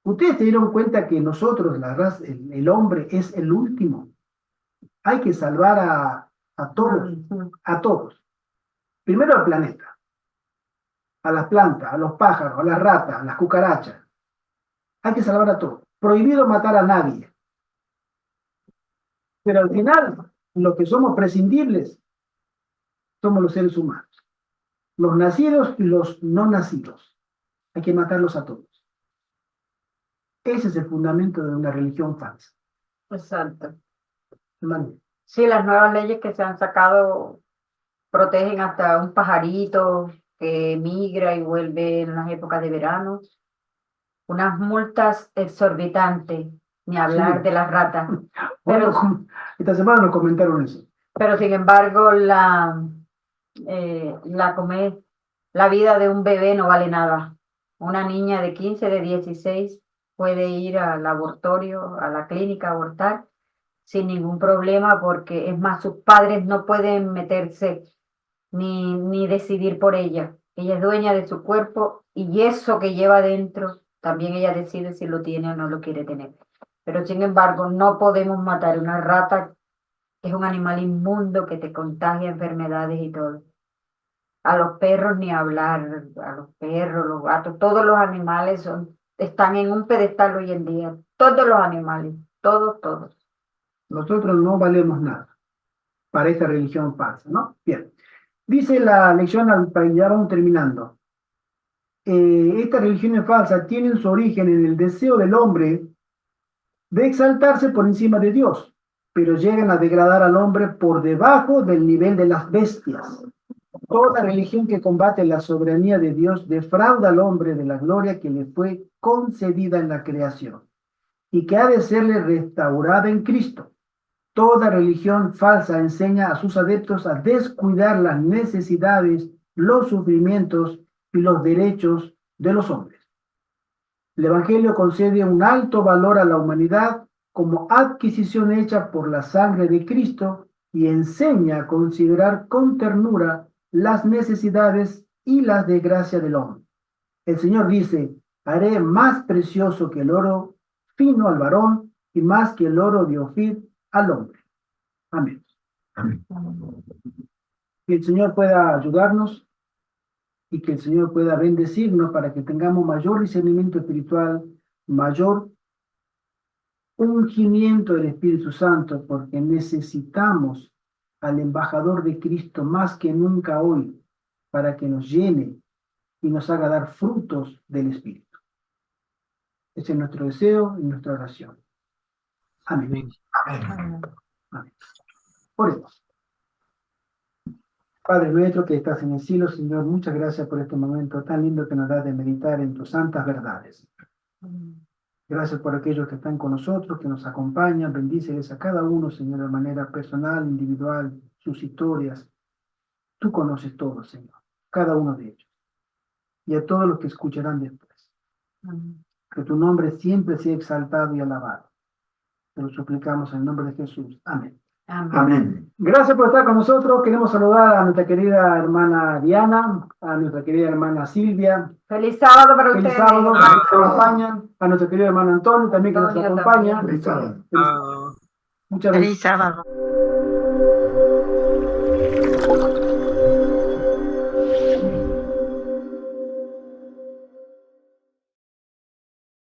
Ustedes se dieron cuenta que nosotros, la raza, el hombre, es el último. Hay que salvar a todos. Primero al planeta, a las plantas, a los pájaros, a las ratas, a las cucarachas. Hay que salvar a todos. Prohibido matar a nadie. Pero al final, lo que somos prescindibles somos los seres humanos. los nacidos y los no nacidos. Hay que matarlos a todos. Ese es el fundamento de una religión falsa. Exacto. Hermano, Sí, las nuevas leyes que se han sacado protegen hasta un pajarito que migra y vuelve en las épocas de verano. Unas multas exorbitantes, ni hablar Sí. de las ratas. Bueno, Pero, esta semana nos comentaron eso. pero sin embargo, la vida de un bebé no vale nada. Una niña de 15, de 16 puede ir al laboratorio, a la clínica a abortar sin ningún problema, porque es más, sus padres no pueden meterse ni decidir por ella. Ella es dueña de su cuerpo y eso que lleva dentro, también ella decide si lo tiene o no lo quiere tener. Pero sin embargo, no podemos matar una rata, que es un animal inmundo que te contagia enfermedades y todo. A los perros ni hablar, a los perros, los gatos, todos los animales están en un pedestal hoy en día. Todos los animales, todos, todos. Nosotros no valemos nada para esta religión falsa, ¿no? Bien. Dice la lección, ya vamos terminando. Estas religiones falsas tienen su origen en el deseo del hombre de exaltarse por encima de Dios, pero llegan a degradar al hombre por debajo del nivel de las bestias. Toda religión que combate la soberanía de Dios defrauda al hombre de la gloria que le fue concedida en la creación y que ha de serle restaurada en Cristo. Toda religión falsa enseña a sus adeptos a descuidar las necesidades, los sufrimientos y los derechos de los hombres. El Evangelio concede un alto valor a la humanidad como adquisición hecha por la sangre de Cristo y enseña a considerar con ternura las necesidades y las desgracias del hombre. El Señor dice: haré más precioso que el oro fino al varón y más que el oro de Ofir al hombre. Amén. Amén. Que el Señor pueda ayudarnos y que el Señor pueda bendecirnos para que tengamos mayor discernimiento espiritual, mayor ungimiento del Espíritu Santo, porque necesitamos al embajador de Cristo más que nunca hoy para que nos llene y nos haga dar frutos del Espíritu. Ese es nuestro deseo y nuestra oración. Amén. Amén. Amén. Oremos. Padre nuestro que estás en el cielo, Señor, muchas gracias por este momento tan lindo que nos das de meditar en tus santas verdades. Gracias por aquellos que están con nosotros, que nos acompañan. Bendíceles a cada uno, Señor, de manera personal, individual, sus historias. Tú conoces todo, Señor, cada uno de ellos. Y a todos los que escucharán después. Que tu nombre siempre sea exaltado y alabado. Te lo suplicamos en el nombre de Jesús. Amén. Amén. Gracias por estar con nosotros. Queremos saludar a nuestra querida hermana Diana, a nuestra querida hermana Silvia. Feliz sábado para Feliz ustedes. sábado, que nos acompañan. A nuestro querido hermano Antonio también, que nos Antonio acompaña. también. Feliz sábado. Muchas gracias. Feliz sábado.